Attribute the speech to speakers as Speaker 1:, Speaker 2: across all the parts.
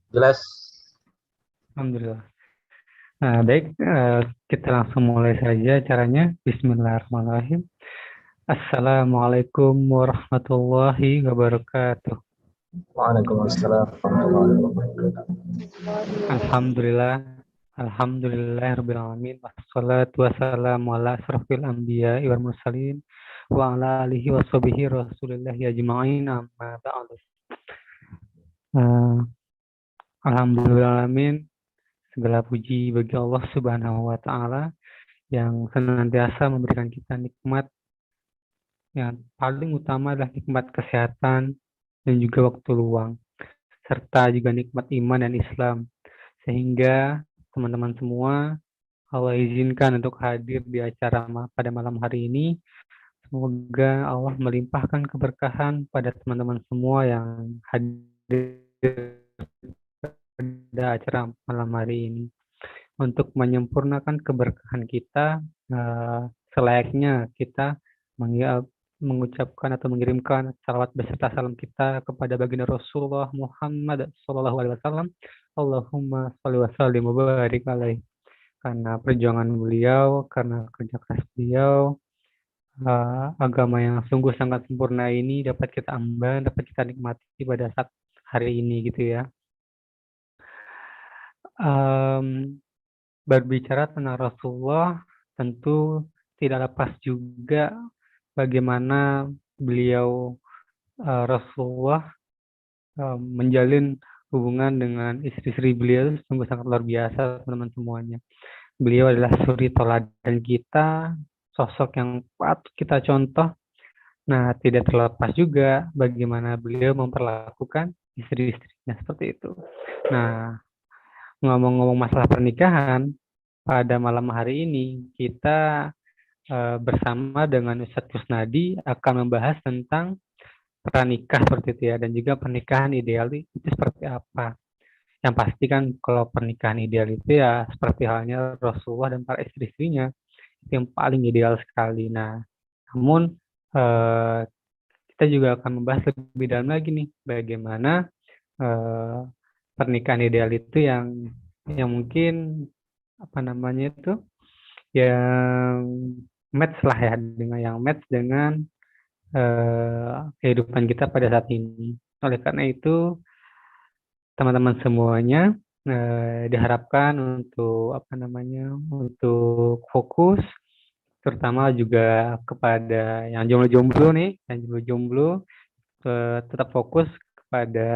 Speaker 1: Jelas.
Speaker 2: Alhamdulillah. Nah, baik, kita langsung mulai saja caranya. Bismillahirrahmanirrahim. Assalamualaikum warahmatullahi wabarakatuh.
Speaker 1: Waalaikumsalam warahmatullahi wabarakatuh.
Speaker 2: Alhamdulillah, Alhamdulillahirabbil alamin. Wassalatu wassalamu ala asrofil anbiya wal mursalin wa ala alihi washabihi rasulillahi ajma'in amma ba'du. Uh, Alhamdulillah alamin. Segala puji bagi Allah Subhanahu wa taala yang senantiasa memberikan kita nikmat. Yang paling utama adalah nikmat kesehatan dan juga waktu luang, serta juga nikmat iman dan Islam. Sehingga teman-teman semua, Allah izinkan untuk hadir di acara pada malam hari ini. Semoga Allah melimpahkan keberkahan pada teman-teman semua yang hadir pada acara malam hari ini. Untuk menyempurnakan keberkahan kita, selayaknya kita mengucapkan atau mengirimkan salawat beserta salam kita kepada baginda Rasulullah Muhammad Sallallahu Alaihi Wasallam. Allahumma sholli wa sallim wa barik alaih. Karena perjuangan beliau, karena kerja keras beliau, agama yang sungguh sangat sempurna ini dapat kita ambil, dapat kita nikmati pada saat hari ini gitu ya. Berbicara tentang Rasulullah, tentu tidak lepas juga bagaimana beliau Rasulullah menjalin hubungan dengan istri-istri beliau sungguh sangat luar biasa, teman-teman semuanya. Beliau adalah suri teladan kita, sosok yang patut kita contoh. Nah, tidak terlepas juga bagaimana beliau memperlakukan istri-istrinya seperti itu. Nah, ngomong-ngomong masalah pernikahan, pada malam hari ini kita bersama dengan Ustadz Kusnadi akan membahas tentang pranikah seperti itu ya, dan juga pernikahan ideal itu seperti apa. Yang pasti kan kalau pernikahan ideal itu ya seperti halnya Rasulullah dan para istri-istrinya, itu yang paling ideal sekali. Nah, namun eh, kita juga akan membahas lebih dalam lagi nih, bagaimana eh, pernikahan ideal itu yang mungkin apa namanya itu yang match lah ya, dengan yang match dengan kehidupan kita pada saat ini. Oleh karena itu, teman-teman semuanya diharapkan untuk apa namanya, untuk fokus, terutama juga kepada yang jomblo-jomblo nih, yang jomblo-jomblo tetap fokus kepada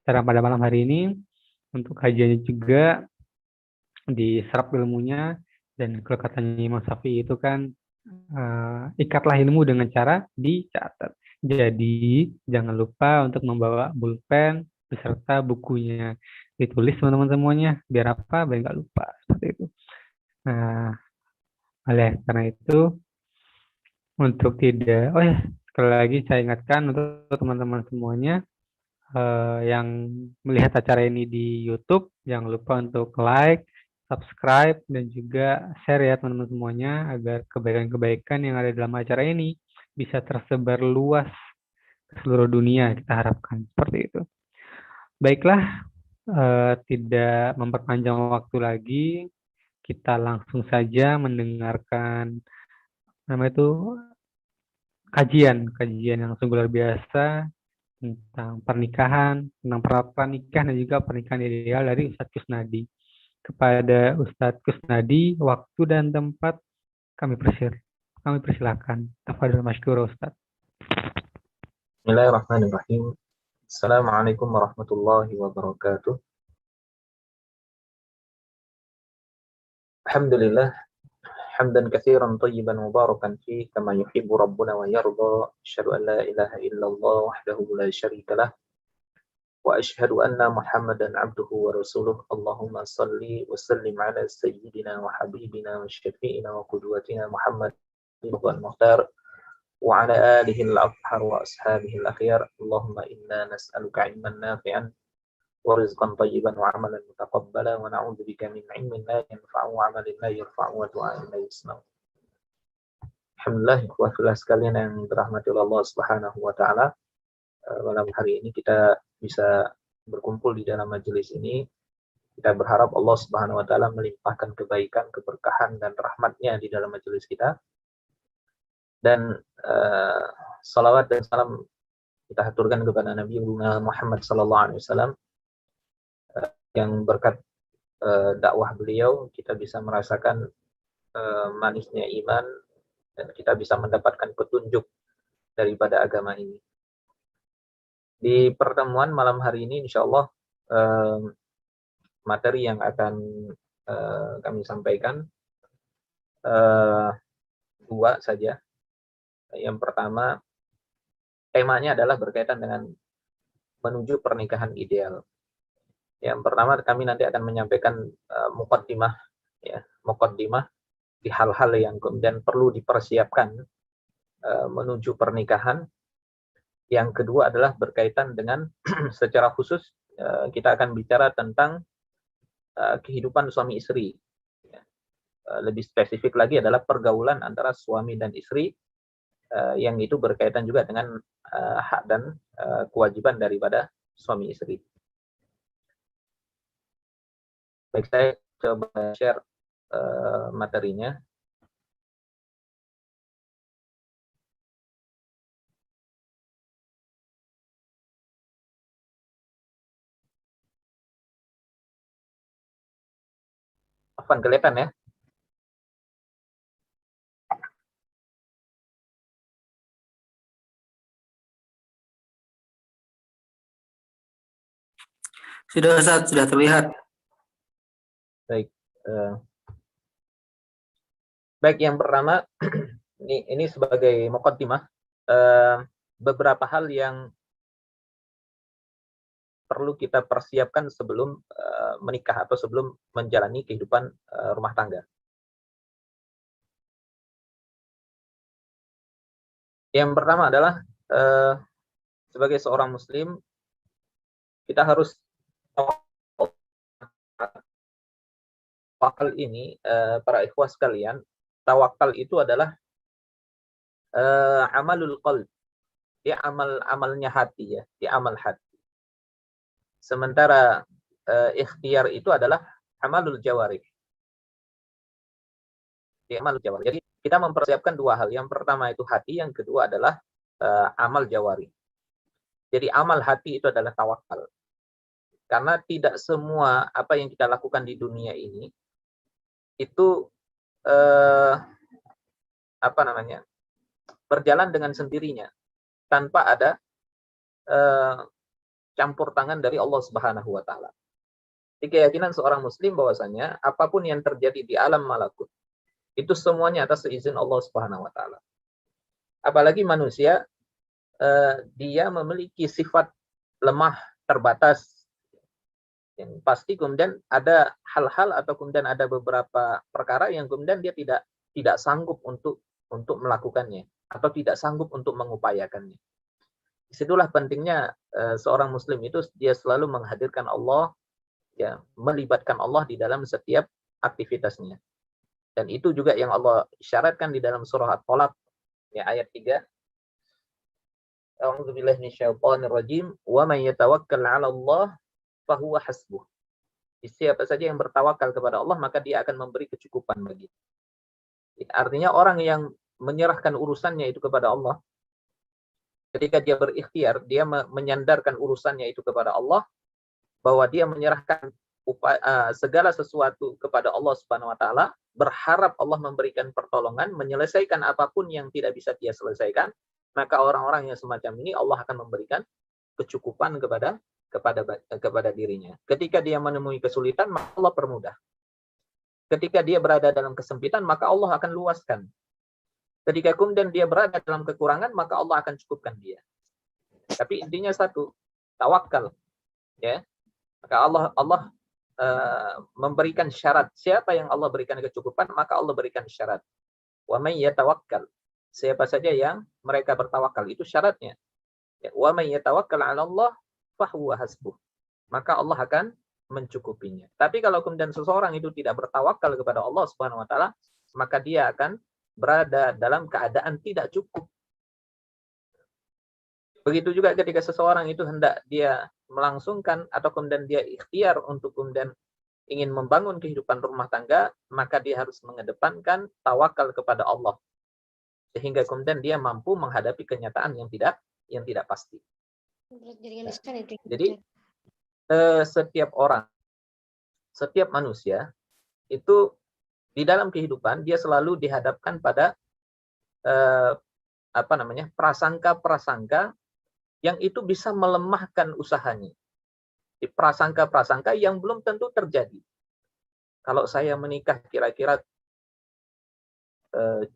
Speaker 2: acara pada malam hari ini. Untuk kajiannya juga diserap ilmunya, dan kalau katanya Imam Syafi'i itu kan ikatlah ilmu dengan cara dicatat. Jadi jangan lupa untuk membawa pulpen beserta bukunya, ditulis teman-teman semuanya, biar apa, biar nggak lupa seperti itu. Nah, oleh karena itu, untuk tidak, oh ya, sekali lagi saya ingatkan untuk teman-teman semuanya yang melihat acara ini di YouTube, jangan lupa untuk like, subscribe, dan juga share ya teman-teman semuanya, agar kebaikan-kebaikan yang ada dalam acara ini bisa tersebar luas ke seluruh dunia, kita harapkan seperti itu. Baiklah, tidak memperpanjang waktu lagi, kita langsung saja mendengarkan nama itu kajian yang sungguh luar biasa tentang pernikahan, tentang pernikahan dan juga pernikahan ideal dari Ustadz Kusnadi. Kepada Ustadz Kusnadi, waktu dan tempat kami persilakan. Tafadhol masykur Ustadz.
Speaker 1: Bismillahirrahmanirrahim. Assalamualaikum warahmatullahi wabarakatuh. Alhamdulillah, hamdan katsiran tayyiban mubarakan fihi kama yuhibbu rabbuna wa yarda. Asyhadu an la ilaha illallah wahdahu la syarika lah wa asyhadu anna Muhammadan abduhu wa rasuluh. Allahumma salli wa sallim ala sayyidina wa habibina wa syafi'ina wa qudwatina Muhammad al-Mukhtar وعلى آله الأطهر وأصحابه الأخيار اللهم إنا نسألك علما نافعا ورزقا طيبا وعملا متقبلا ونعوذ بك من علم لا ينفع وعمل لا يرفع ودعاء لا يسمع. Alhamdulillah, ikhwah sekalian yang dirahmati Allah Subhanahu wa taala, malam hari ini kita bisa berkumpul di dalam majelis ini. Kita berharap Allah Subhanahu wa taala melimpahkan kebaikan, keberkahan dan rahmatnya di dalam majelis kita. Dan salawat dan salam kita haturkan kepada Nabi Muhammad sallallahu alaihi wasallam yang berkat dakwah beliau kita bisa merasakan manisnya iman dan kita bisa mendapatkan petunjuk daripada agama ini. Di pertemuan malam hari ini insyaallah materi yang akan kami sampaikan dua saja. Yang pertama, temanya adalah berkaitan dengan menuju pernikahan ideal. Yang pertama, kami nanti akan menyampaikan muqaddimah, ya, muqaddimah di hal-hal yang kemudian perlu dipersiapkan menuju pernikahan. Yang kedua adalah berkaitan dengan secara khusus kita akan bicara tentang kehidupan suami istri. Lebih spesifik lagi adalah pergaulan antara suami dan istri yang itu berkaitan juga dengan hak dan kewajiban daripada suami istri. Baik, saya coba share materinya. Apaan kelihatan ya?
Speaker 3: Sudah Ustaz, sudah terlihat.
Speaker 1: Baik. Baik, yang pertama ini sebagai muqaddimah beberapa hal yang perlu kita persiapkan sebelum menikah atau sebelum menjalani kehidupan rumah tangga. Yang pertama adalah sebagai seorang muslim kita harus tawakal ini para ikhwah sekalian, tawakal itu adalah amalul qalb. Dia amalnya hati ya, dia amal hati. Sementara ikhtiar itu adalah amalul jawarih. Dia amal jawarih. Jadi kita mempersiapkan dua hal. Yang pertama itu hati, yang kedua adalah amal jawarih. Jadi amal hati itu adalah tawakal. Karena tidak semua apa yang kita lakukan di dunia ini itu berjalan dengan sendirinya tanpa ada campur tangan dari Allah Subhanahu wa taala. Di keyakinan seorang muslim bahwasanya apapun yang terjadi di alam malakut itu semuanya atas izin Allah Subhanahu wa taala. Apalagi manusia dia memiliki sifat lemah, terbatas. Yang pasti kemudian ada hal-hal atau kemudian ada beberapa perkara yang kemudian dia tidak sanggup untuk melakukannya atau tidak sanggup untuk mengupayakannya. Disitulah pentingnya seorang muslim itu dia selalu menghadirkan Allah, ya, melibatkan Allah di dalam setiap aktivitasnya. Dan itu juga yang Allah syaratkan di dalam surah At-Tolaq, ya, ayat 3. A'udzubillahi minasyaitonirrajim. Wa man yatawakkal 'ala Allah fahuwa hasbuh. Siapa saja yang bertawakal kepada Allah maka dia akan memberi kecukupan bagi. Artinya orang yang menyerahkan urusannya itu kepada Allah, ketika dia berikhtiar, dia menyandarkan urusannya itu kepada Allah, bahwa dia menyerahkan segala sesuatu kepada Allah Subhanahu wa taala, berharap Allah memberikan pertolongan, menyelesaikan apapun yang tidak bisa dia selesaikan, maka orang-orang yang semacam ini Allah akan memberikan kecukupan kepada dirinya. Ketika dia menemui kesulitan, maka Allah permudah. Ketika dia berada dalam kesempitan, maka Allah akan luaskan. Ketika kemudian dia berada dalam kekurangan, maka Allah akan cukupkan dia. Tapi intinya satu, tawakal. Ya, maka Allah memberikan syarat. Siapa yang Allah berikan kecukupan, maka Allah berikan syarat. Wa may yatawakkal. Siapa saja yang mereka bertawakal, itu syaratnya. Ya, wa may yatawakkal 'ala Allah fahuwa hasbuh. Maka Allah akan mencukupinya. Tapi kalau kemudian seseorang itu tidak bertawakal kepada Allah Subhanahu wa taala, maka dia akan berada dalam keadaan tidak cukup. Begitu juga ketika seseorang itu hendak dia melangsungkan atau kemudian dia ikhtiar untuk kemudian ingin membangun kehidupan rumah tangga, maka dia harus mengedepankan tawakal kepada Allah. Sehingga kemudian dia mampu menghadapi kenyataan yang tidak pasti. Jadi setiap orang, setiap manusia itu di dalam kehidupan dia selalu dihadapkan pada prasangka-prasangka yang itu bisa melemahkan usahanya. Di prasangka-prasangka yang belum tentu terjadi. Kalau saya menikah kira-kira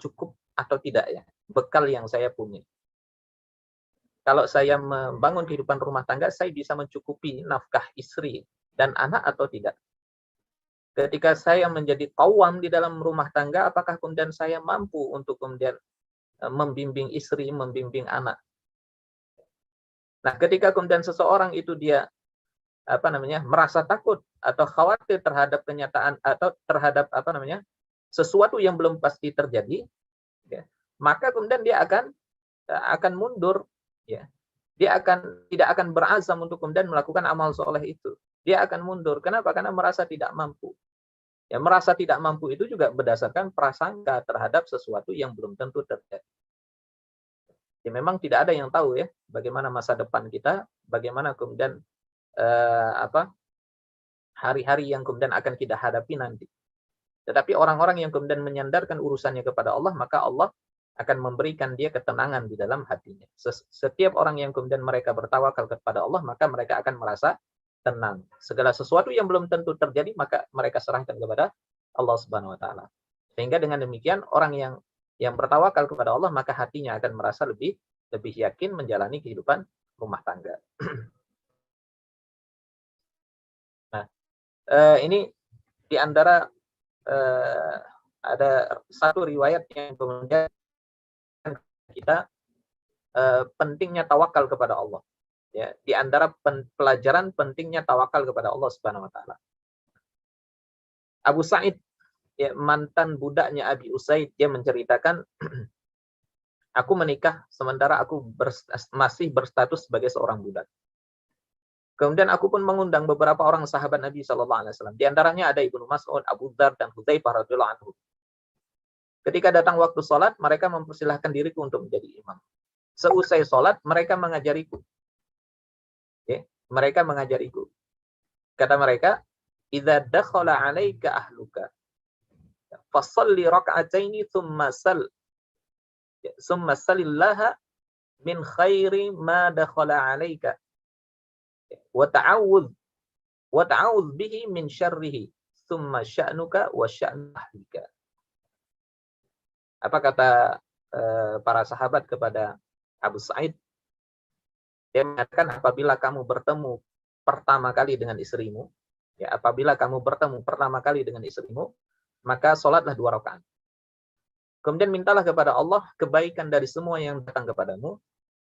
Speaker 1: cukup atau tidak ya bekal yang saya punya. Kalau saya membangun kehidupan rumah tangga, saya bisa mencukupi nafkah istri dan anak atau tidak. Ketika saya menjadi qawwam di dalam rumah tangga, apakah kemudian saya mampu untuk kemudian membimbing istri, membimbing anak. Nah, ketika kemudian seseorang itu dia merasa takut atau khawatir terhadap kenyataan atau terhadap sesuatu yang belum pasti terjadi, ya, maka kemudian dia akan mundur, ya. Dia tidak akan berazam untuk kemudian melakukan amal soleh itu. Dia akan mundur. Kenapa? Karena merasa tidak mampu. Ya, merasa tidak mampu itu juga berdasarkan prasangka terhadap sesuatu yang belum tentu terjadi. Ya, memang tidak ada yang tahu ya bagaimana masa depan kita, bagaimana kemudian hari-hari yang kemudian akan kita hadapi nanti. Tetapi orang-orang yang kemudian menyandarkan urusannya kepada Allah, maka Allah akan memberikan dia ketenangan di dalam hatinya. Setiap orang yang kemudian mereka bertawakal kepada Allah, maka mereka akan merasa tenang. Segala sesuatu yang belum tentu terjadi, maka mereka serahkan kepada Allah Subhanahu wa taala. Sehingga dengan demikian orang yang bertawakal kepada Allah, maka hatinya akan merasa lebih yakin menjalani kehidupan rumah tangga. Nah, ini di antara ada satu riwayat yang kemudian kita pentingnya tawakal kepada Allah. Ya, di antara pelajaran pentingnya tawakal kepada Allah Subhanahu wa taala. Abu Sa'id, ya, mantan budaknya Abi Usaid, dia menceritakan, aku menikah sementara aku masih berstatus sebagai seorang budak. Kemudian aku pun mengundang beberapa orang sahabat Nabi sallallahu alaihi wasallam. Di antaranya ada Ibnu Mas'ud, Abu Dzar dan Hudzaifah radhiyallahu anhu. Ketika datang waktu sholat, mereka mempersilahkan diriku untuk menjadi imam. Seusai sholat, mereka mengajariku. Ya, mereka mengajariku. Kata mereka, "Idza dakhala 'alaika ahluka, fashalli rak'ataini tsumma salillaha min khairi ma dakhala 'alaika wa ta'awudz bihi min syarrihi tsumma sya'nuka wa sya'nu ahlika." Apa kata para sahabat kepada Abu Sa'id? Dia mengatakan, apabila kamu bertemu pertama kali dengan istrimu, ya, apabila kamu bertemu pertama kali dengan istrimu, maka sholatlah 2 rakaat. Kemudian mintalah kepada Allah kebaikan dari semua yang datang kepadamu,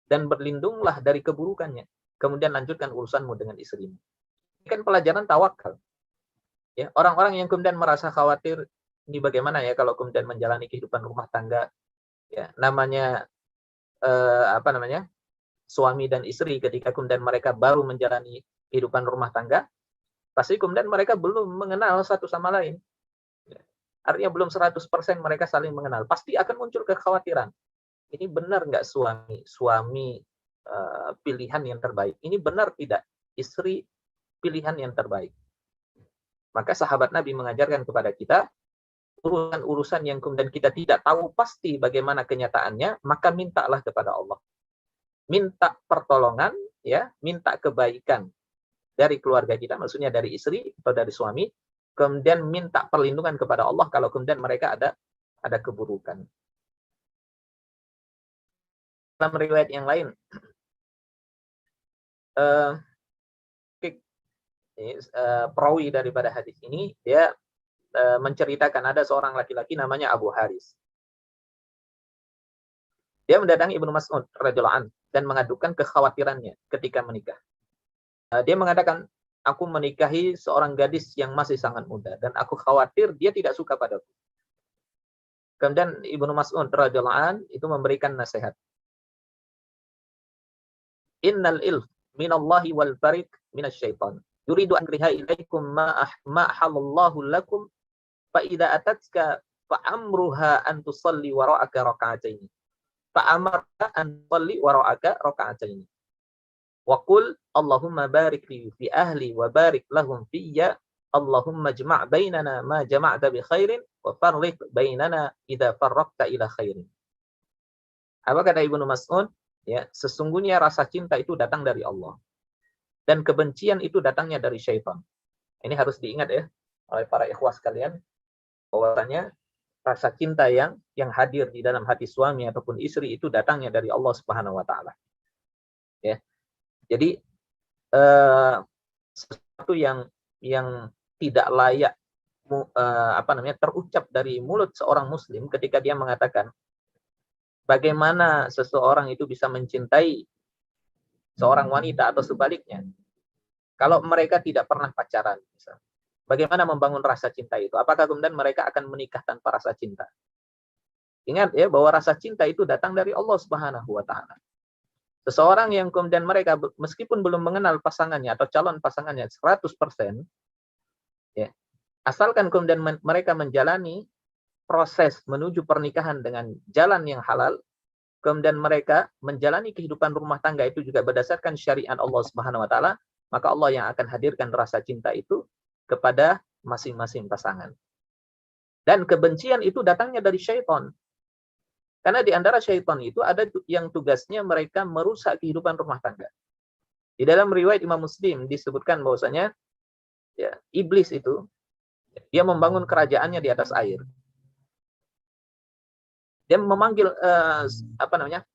Speaker 1: dan berlindunglah dari keburukannya. Kemudian lanjutkan urusanmu dengan istrimu. Ini kan pelajaran tawakal. Ya, orang-orang yang kemudian merasa khawatir, ini bagaimana ya kalau kemudian menjalani kehidupan rumah tangga, ya, namanya suami dan istri, ketika kemudian mereka baru menjalani kehidupan rumah tangga, pasti kemudian mereka belum mengenal satu sama lain. Ya. Artinya belum 100% mereka saling mengenal. Pasti akan muncul kekhawatiran. Ini benar nggak suami pilihan yang terbaik? Ini benar tidak istri pilihan yang terbaik? Maka sahabat Nabi mengajarkan kepada kita, urusan-urusan yang kemudian kita tidak tahu pasti bagaimana kenyataannya, maka mintalah kepada Allah. Minta pertolongan, ya, minta kebaikan dari keluarga kita, maksudnya dari istri atau dari suami, kemudian minta perlindungan kepada Allah kalau kemudian mereka ada keburukan. Dalam riwayat yang lain, perawi daripada hadis ini, dia menceritakan ada seorang laki-laki namanya Abu Haris. Dia mendatangi Ibnu Mas'ud radhiyallahu anhu dan mengadukan kekhawatirannya ketika menikah. Dia mengatakan, aku menikahi seorang gadis yang masih sangat muda dan aku khawatir dia tidak suka padaku. Kemudian Ibnu Mas'ud radhiyallahu anhu itu memberikan nasihat. Innal ilf minallahi wal barik minasyaitan. Yuridu an yukriha ilaikum ma halallahu lakum fa idza atatka fa amruha an tusalli wara'aka raka'ataini. Fa amarka an tusalli wara'aka raka'ataini. Wa qul Allahumma barik li fi ahli wa barik lahum fiyya. Allahumma jma' bainana ma jama'ta bi khairin wa farriq bainana idza farraqta ila khairin. Apa kata Ibnu Mas'ud? Ya, sesungguhnya rasa cinta itu datang dari Allah. Dan kebencian itu datangnya dari syaitan. Ini harus diingat ya oleh para ikhwah sekalian, bahwasanya rasa cinta yang hadir di dalam hati suami ataupun istri itu datangnya dari Allah Subhanahu wa taala. Ya. Jadi sesuatu yang tidak layak terucap dari mulut seorang muslim ketika dia mengatakan bagaimana seseorang itu bisa mencintai seorang wanita atau sebaliknya kalau mereka tidak pernah pacaran. Misalnya. Bagaimana membangun rasa cinta itu? Apakah kemudian mereka akan menikah tanpa rasa cinta? Ingat ya bahwa rasa cinta itu datang dari Allah Subhanahu wa taala. Seseorang yang kemudian mereka meskipun belum mengenal pasangannya atau calon pasangannya 100%, ya, asalkan kemudian mereka menjalani proses menuju pernikahan dengan jalan yang halal, kemudian mereka menjalani kehidupan rumah tangga itu juga berdasarkan syariat Allah Subhanahu wa taala, maka Allah yang akan hadirkan rasa cinta itu kepada masing-masing pasangan. Dan kebencian itu datangnya dari syaitan. Karena di antara syaitan itu ada yang tugasnya mereka merusak kehidupan rumah tangga. Di dalam riwayat Imam Muslim disebutkan bahwasanya ya, iblis itu dia membangun kerajaannya di atas air. Dia memanggil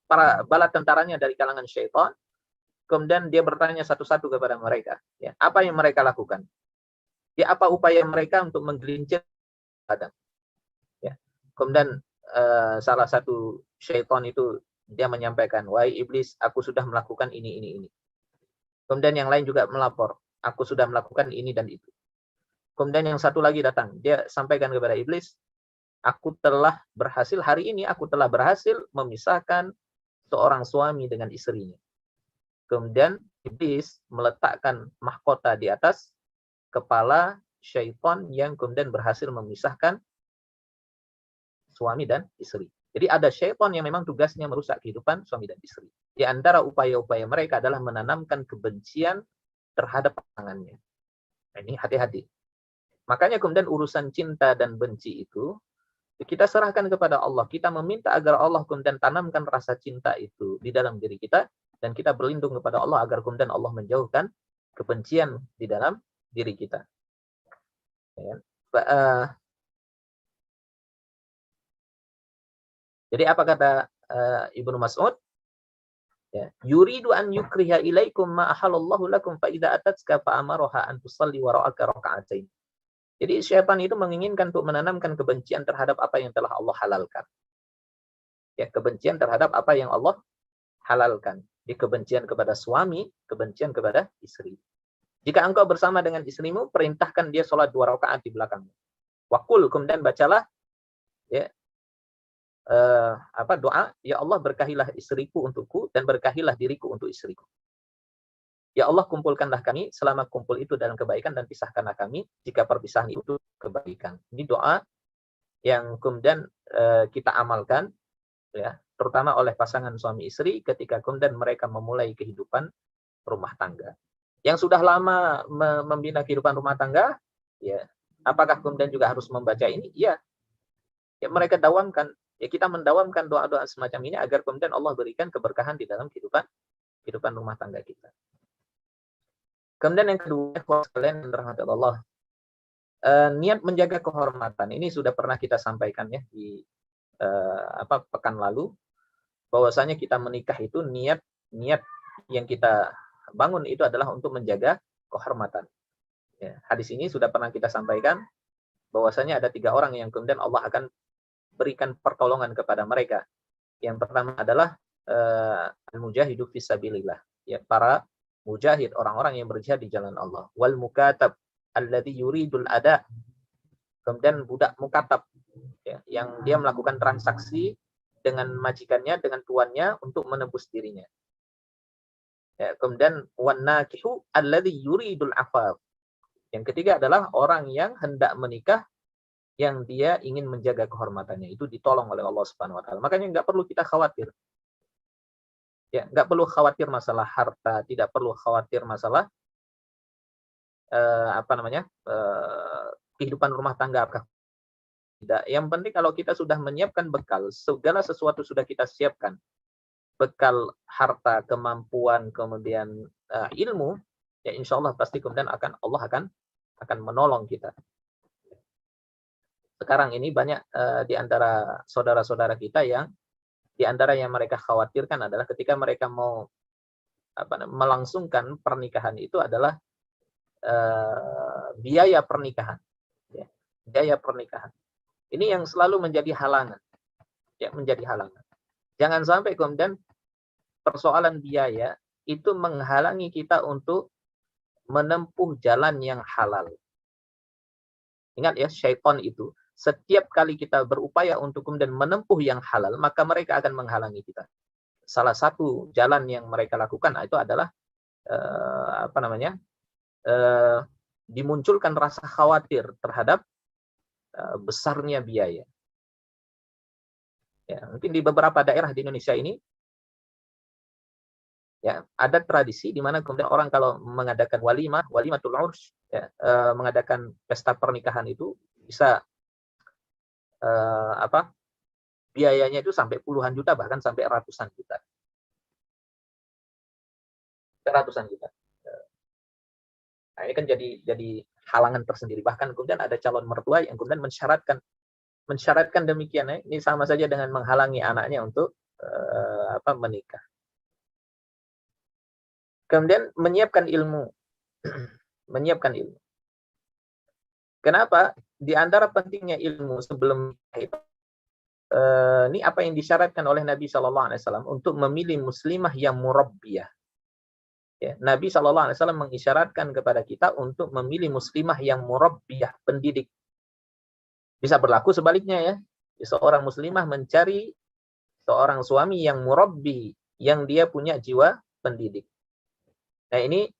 Speaker 1: para bala tentaranya dari kalangan syaitan. Kemudian dia bertanya satu-satu kepada mereka, ya, apa yang mereka lakukan? Ya, apa upaya mereka untuk menggelincir Adam? Ya. Kemudian salah satu syaitan itu dia menyampaikan, wahai iblis, aku sudah melakukan ini. Kemudian yang lain juga melapor, aku sudah melakukan ini dan itu. Kemudian yang satu lagi datang, dia sampaikan kepada iblis, hari ini aku telah berhasil memisahkan seorang suami dengan istrinya. Kemudian iblis meletakkan mahkota di atas kepala syaitan yang kemudian berhasil memisahkan suami dan istri. Jadi ada syaitan yang memang tugasnya merusak kehidupan suami dan istri. Di antara upaya-upaya mereka adalah menanamkan kebencian terhadap pasangannya. Nah, ini hati-hati. Makanya kemudian urusan cinta dan benci itu kita serahkan kepada Allah. Kita meminta agar Allah kemudian tanamkan rasa cinta itu di dalam diri kita. Dan kita berlindung kepada Allah agar kemudian Allah menjauhkan kebencian di dalam diri kita. Jadi apa kata Ibnu Mas'ud? Ya, yuridu an yukriha ilaikum ma ahallallahu lakum fa idza atatka fa amaroha an tusalli wara'aka raka'atain. Jadi syaitan itu menginginkan untuk menanamkan kebencian terhadap apa yang telah Allah halalkan. Ya, kebencian terhadap apa yang Allah halalkan. Di kebencian kepada suami, kebencian kepada istri. Jika engkau bersama dengan istrimu, perintahkan dia sholat 2 rakaat di belakangmu. Waqul, kemudian bacalah ya, doa, ya Allah berkahilah istriku untukku dan berkahilah diriku untuk istriku. Ya Allah kumpulkanlah kami selama kumpul itu dalam kebaikan dan pisahkanlah kami jika perpisahan itu kebaikan. Ini doa yang kemudian kita amalkan ya, terutama oleh pasangan suami istri ketika kemudian mereka memulai kehidupan rumah tangga. Yang sudah lama membina kehidupan rumah tangga, ya, apakah kemudian juga harus membaca ini? Iya. Ya, mereka dawamkan. Ya, kita mendawamkan doa-doa semacam ini agar kemudian Allah berikan keberkahan di dalam kehidupan rumah tangga kita. Kemudian yang kedua, sekalian rahmat Allah, niat menjaga kehormatan. Ini sudah pernah kita sampaikan ya di pekan lalu. Bahwasanya kita menikah itu niat yang kita bangun itu adalah untuk menjaga kehormatan. Ya, hadis ini sudah pernah kita sampaikan bahwasanya ada 3 orang yang kemudian Allah akan berikan pertolongan kepada mereka. Yang pertama adalah al-mujahidu fisabilillah, ya, para mujahid, orang-orang yang berjihad di jalan Allah. Wal mukatab alladzi yuridul ada. Kemudian budak mukatab, ya, yang dia melakukan transaksi dengan majikannya, dengan tuannya untuk menebus dirinya. Ya, kemudian wan nakihu alladzi yuridul afaf. Yang ketiga adalah orang yang hendak menikah yang dia ingin menjaga kehormatannya. Itu ditolong oleh Allah Subhanahu wa taala. Makanya nggak perlu kita khawatir. Ya, nggak perlu khawatir masalah harta, tidak perlu khawatir masalah kehidupan rumah tangga apakah tidak. Yang penting kalau kita sudah menyiapkan bekal, segala sesuatu sudah kita siapkan. Bekal harta, kemampuan, kemudian ilmu, ya insya Allah pasti kemudian Allah akan menolong kita. Sekarang ini banyak di antara saudara-saudara kita yang di antara yang mereka khawatirkan adalah ketika mereka mau melangsungkan pernikahan itu adalah biaya pernikahan. Ya, biaya pernikahan. Ini yang selalu menjadi halangan. Ya, menjadi halangan. Jangan sampai kemudian persoalan biaya itu menghalangi kita untuk menempuh jalan yang halal. Ingat ya, syaitan itu setiap kali kita berupaya untuk kemudian menempuh yang halal, maka mereka akan menghalangi kita. Salah satu jalan yang mereka lakukan itu adalah dimunculkan rasa khawatir terhadap besarnya biaya. Ya, mungkin di beberapa daerah di Indonesia ini ya ada tradisi di mana kemudian orang kalau mengadakan walimatul urs, ya, mengadakan pesta pernikahan itu bisa biayanya itu sampai puluhan juta, bahkan sampai ratusan juta. Ratusan juta. Nah, ini kan jadi halangan tersendiri. Bahkan kemudian ada calon mertua yang kemudian mensyaratkan demikian. Ya. Ini sama saja dengan menghalangi anaknya untuk menikah. Kemudian menyiapkan ilmu. Menyiapkan ilmu. Kenapa? Di antara pentingnya ilmu sebelum itu, ini apa yang disyaratkan oleh Nabi SAW untuk memilih muslimah yang murabbiyah. Ya, Nabi SAW mengisyaratkan kepada kita untuk memilih muslimah yang murabbiyah, pendidik. Bisa berlaku sebaliknya ya. Seorang muslimah mencari seorang suami yang murabbi, yang dia punya jiwa pendidik. Nah ini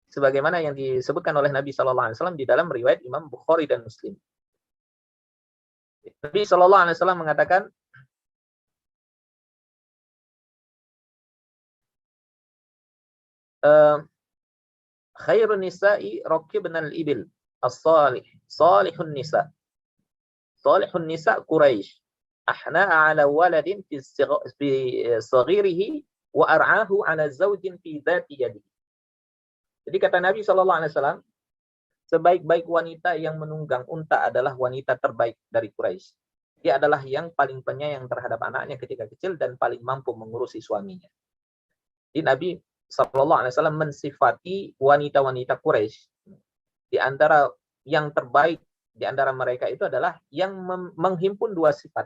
Speaker 1: sebagaimana yang disebutkan oleh Nabi SAW di dalam riwayat Imam Bukhari dan Muslim. Nabi SAW mengatakan, khairun nisa'i raqibnal ibil as-salih, salihun nisa. Salihun nisa Quraisy. Ahna'a ala waladin fi saghirihi wa ar'ahu ala zawjin fi dhati yadihi. Jadi kata Nabi SAW, sebaik-baik wanita yang menunggang unta adalah wanita terbaik dari Quraisy. Dia adalah yang paling penyayang terhadap anaknya ketika kecil dan paling mampu mengurusi suaminya. Jadi Nabi SAW mensifati wanita-wanita Quraisy. Di antara yang terbaik di antara mereka itu adalah yang menghimpun dua sifat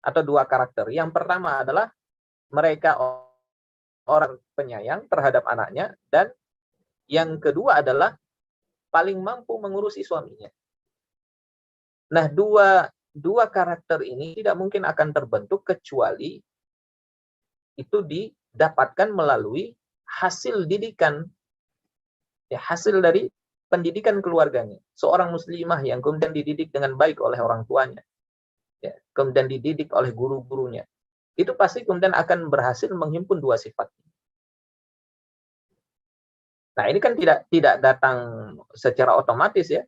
Speaker 1: atau dua karakter. Yang pertama adalah mereka orang penyayang terhadap anaknya, dan yang kedua adalah paling mampu mengurusi suaminya. Nah, dua karakter ini tidak mungkin akan terbentuk kecuali itu didapatkan melalui hasil didikan, ya, hasil dari pendidikan keluarganya. Seorang muslimah yang kemudian dididik dengan baik oleh orang tuanya, ya, kemudian dididik oleh guru-gurunya, itu pasti kemudian akan berhasil menghimpun dua sifat. Nah, ini kan tidak datang secara otomatis ya.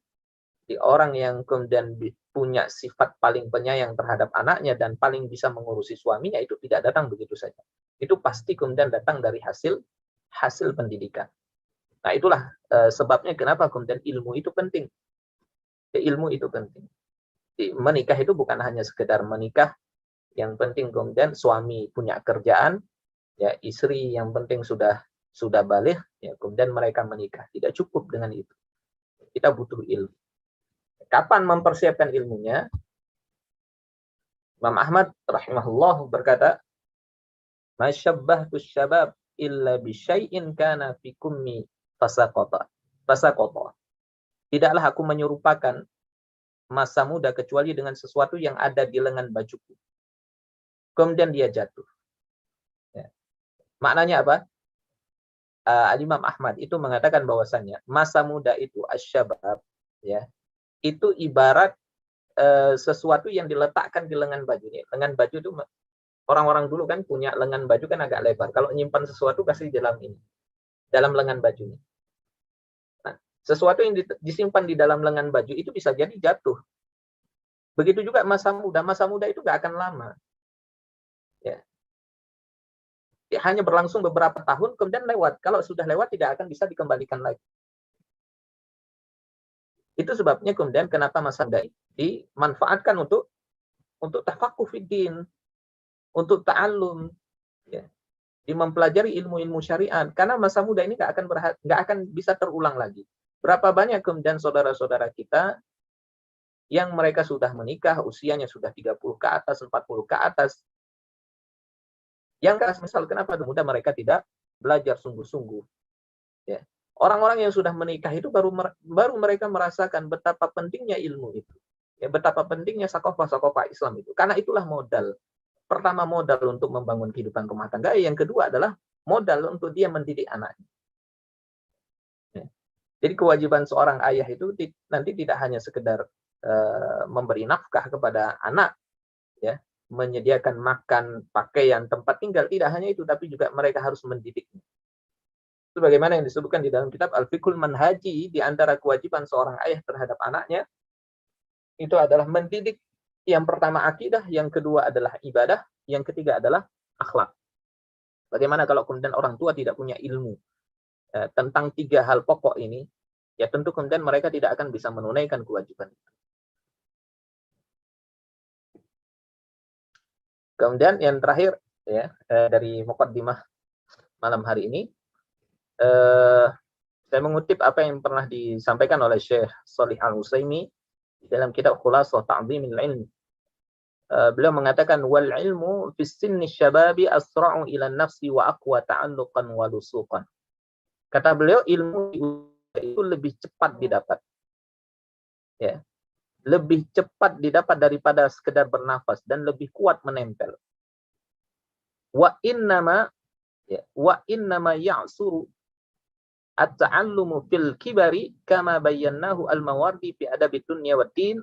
Speaker 1: Di orang yang kemudian punya sifat paling penyayang terhadap anaknya dan paling bisa mengurusi suaminya, itu tidak datang begitu saja. Itu pasti kemudian datang dari hasil pendidikan. Nah, itulah sebabnya kenapa kemudian ilmu itu penting. Ya, ilmu itu penting. Menikah itu bukan hanya sekedar menikah, yang penting kemudian suami punya kerjaan, ya, istri yang penting sudah balik, ya, kemudian mereka menikah. Tidak cukup dengan itu. Kita butuh ilmu. Kapan mempersiapkan ilmunya? Imam Ahmad rahimahullah berkata, "Masyabbahtu syabab illa bisyai'in kana fi kummi fasaqata." Tidaklah aku menyerupakan masa muda kecuali dengan sesuatu yang ada di lengan bajuku. Kemudian dia jatuh. Ya. Maknanya apa? Imam Ahmad itu mengatakan bahwasannya masa muda itu asyabab, ya, itu ibarat sesuatu yang diletakkan di lengan baju. Lengan baju itu orang-orang dulu kan punya lengan baju kan agak lebar. Kalau nyimpan sesuatu pasti di dalam ini, dalam lengan bajunya. Nah, sesuatu yang disimpan di dalam lengan baju itu bisa jadi jatuh. Begitu juga masa muda. Masa muda itu nggak akan lama. Ya. Hanya berlangsung beberapa tahun, kemudian lewat. Kalau sudah lewat, tidak akan bisa dikembalikan lagi. Itu sebabnya kemudian kenapa masa muda dimanfaatkan untuk tafakuh fiddin, untuk ta'allum, ya, di mempelajari ilmu-ilmu syariat. Karena masa muda ini nggak akan bisa terulang lagi. Berapa banyak kemudian saudara-saudara kita yang mereka sudah menikah, usianya sudah 30 ke atas, 40 ke atas. Yang misal kenapa muda mereka tidak belajar sungguh-sungguh. Ya. Orang-orang yang sudah menikah itu baru mereka merasakan betapa pentingnya ilmu itu. Ya, betapa pentingnya sakofah Islam itu. Karena itulah modal. Pertama modal untuk membangun kehidupan rumah tangga, yang kedua adalah modal untuk dia mendidik anaknya. Ya. Jadi kewajiban seorang ayah itu nanti tidak hanya sekedar memberi nafkah kepada anak, ya, menyediakan makan, pakaian, tempat tinggal, tidak hanya itu, tapi juga mereka harus mendidiknya. Itu bagaimana yang disebutkan di dalam kitab Al-Fiqhul Manhaji, di antara kewajiban seorang ayah terhadap anaknya, itu adalah mendidik. Yang pertama akidah, yang kedua adalah ibadah, yang ketiga adalah akhlak. Bagaimana kalau kemudian orang tua tidak punya ilmu tentang 3 hal pokok ini, ya tentu kemudian mereka tidak akan bisa menunaikan kewajiban itu. Kemudian yang terakhir, ya, dari muqaddimah malam hari ini, saya mengutip apa yang pernah disampaikan oleh Syekh Shalih Al-Utsaimin dalam kitab Khulasah Ta'dhimil Ilm. Beliau mengatakan wal ilmu fi sinni syababi asra'u ila nafsi wa aqwa ta'alluqan wa lusuqan. Kata beliau, ilmu itu lebih cepat didapat. Ya. Lebih cepat didapat daripada sekedar bernafas dan lebih kuat menempel. Wa innama ya'suru at-ta'allumu fil kibari kama bayyannahu al-Mawardi fi adabi dunya wa din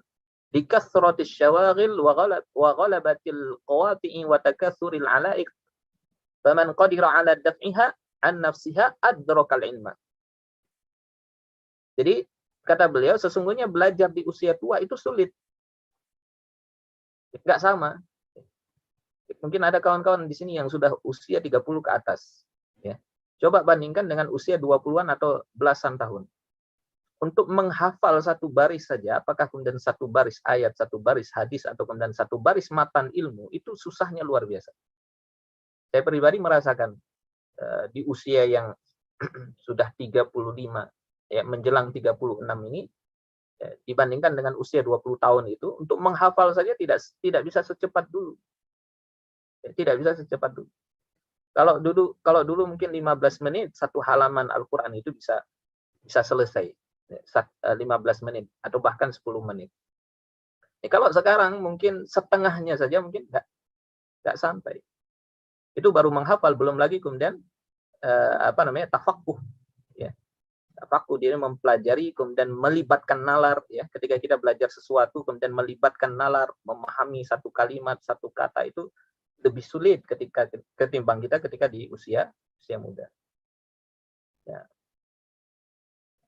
Speaker 1: likasratis syawaghil wa ghalabatil qawati'i wa takatsuril ala'iq faman qadira 'ala daf'iha an nafsiha adrakal ilma. Jadi kata beliau, sesungguhnya belajar di usia tua itu sulit. Enggak sama. Mungkin ada kawan-kawan di sini yang sudah usia 30 ke atas. Ya. Coba bandingkan dengan usia 20-an atau belasan tahun. Untuk menghafal satu baris saja, apakah kemudian satu baris ayat, satu baris hadis, atau kemudian satu baris matan ilmu, itu susahnya luar biasa. Saya pribadi merasakan di usia yang sudah 35, ya, menjelang 36 ini, ya, dibandingkan dengan usia 20 tahun itu, untuk menghafal saja tidak bisa secepat dulu. Ya, tidak bisa secepat dulu. Kalau dulu mungkin 15 menit satu halaman Al-Qur'an itu bisa selesai. 15 menit atau bahkan 10 menit. Ya, kalau sekarang mungkin setengahnya saja mungkin enggak sampai. Itu baru menghafal, belum lagi kemudian tafaqquh, ya. Tafaqquh, dia mempelajari kemudian melibatkan nalar, ya. Ketika kita belajar sesuatu kemudian melibatkan nalar, memahami satu kalimat, satu kata, itu lebih sulit ketimbang kita ketika di usia muda. Ya.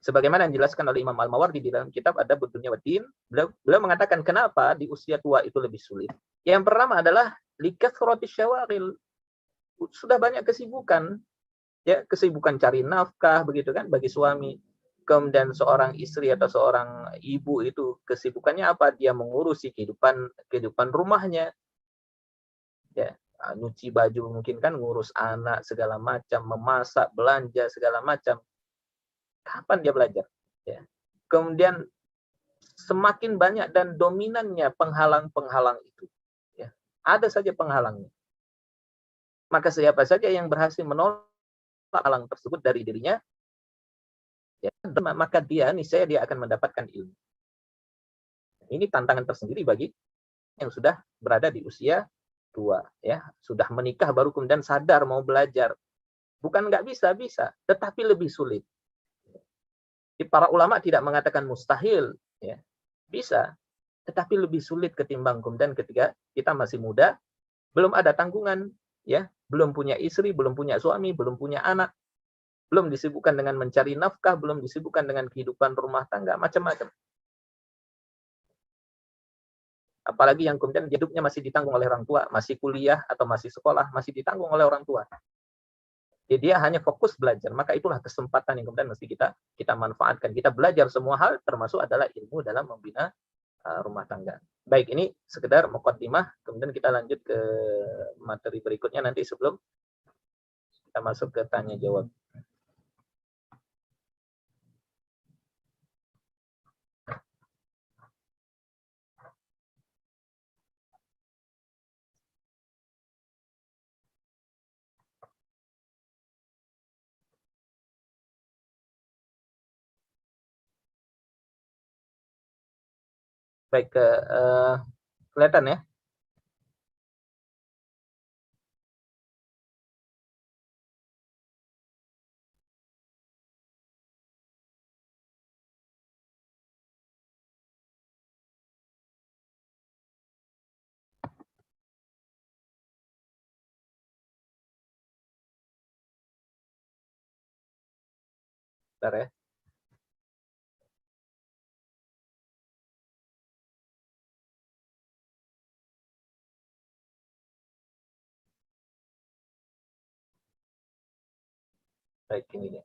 Speaker 1: Sebagaimana yang dijelaskan oleh Imam Al-Mawardi di dalam kitab Adab Dunya wa Din, beliau mengatakan kenapa di usia tua itu lebih sulit. Yang pertama adalah likasratis syawaghil. Sudah banyak kesibukan, ya, kesibukan cari nafkah begitu kan bagi suami. Kemudian seorang istri atau seorang ibu itu kesibukannya apa? Dia mengurusi kehidupan rumahnya. Ya, nyuci baju mungkin kan, ngurus anak segala macam, memasak, belanja segala macam. Kapan dia belajar? Ya. Kemudian semakin banyak dan dominannya penghalang-penghalang itu. Ya. Ada saja penghalangnya. Maka siapa saja yang berhasil menolak halang tersebut dari dirinya, ya, maka niscaya dia akan mendapatkan ilmu. Ini tantangan tersendiri bagi yang sudah berada di usia tua, ya, sudah menikah baru kemudian sadar mau belajar. Bukan nggak bisa, bisa, tetapi lebih sulit. Para ulama tidak mengatakan mustahil, ya. Bisa, tetapi lebih sulit ketimbang kemudian ketika kita masih muda, belum ada tanggungan, ya, belum punya istri, belum punya suami, belum punya anak, belum disibukkan dengan mencari nafkah, belum disibukkan dengan kehidupan rumah tangga, macam-macam. Apalagi yang kemudian hidupnya masih ditanggung oleh orang tua, masih kuliah atau masih sekolah, masih ditanggung oleh orang tua. Jadi dia hanya fokus belajar, maka itulah kesempatan yang kemudian mesti kita manfaatkan. Kita belajar semua hal, termasuk adalah ilmu dalam membina rumah tangga. Baik, ini sekedar muqaddimah, kemudian kita lanjut ke materi berikutnya nanti sebelum kita masuk ke tanya jawab. Baik, kelihatan ya? Bentar ya. Baik, ini dia.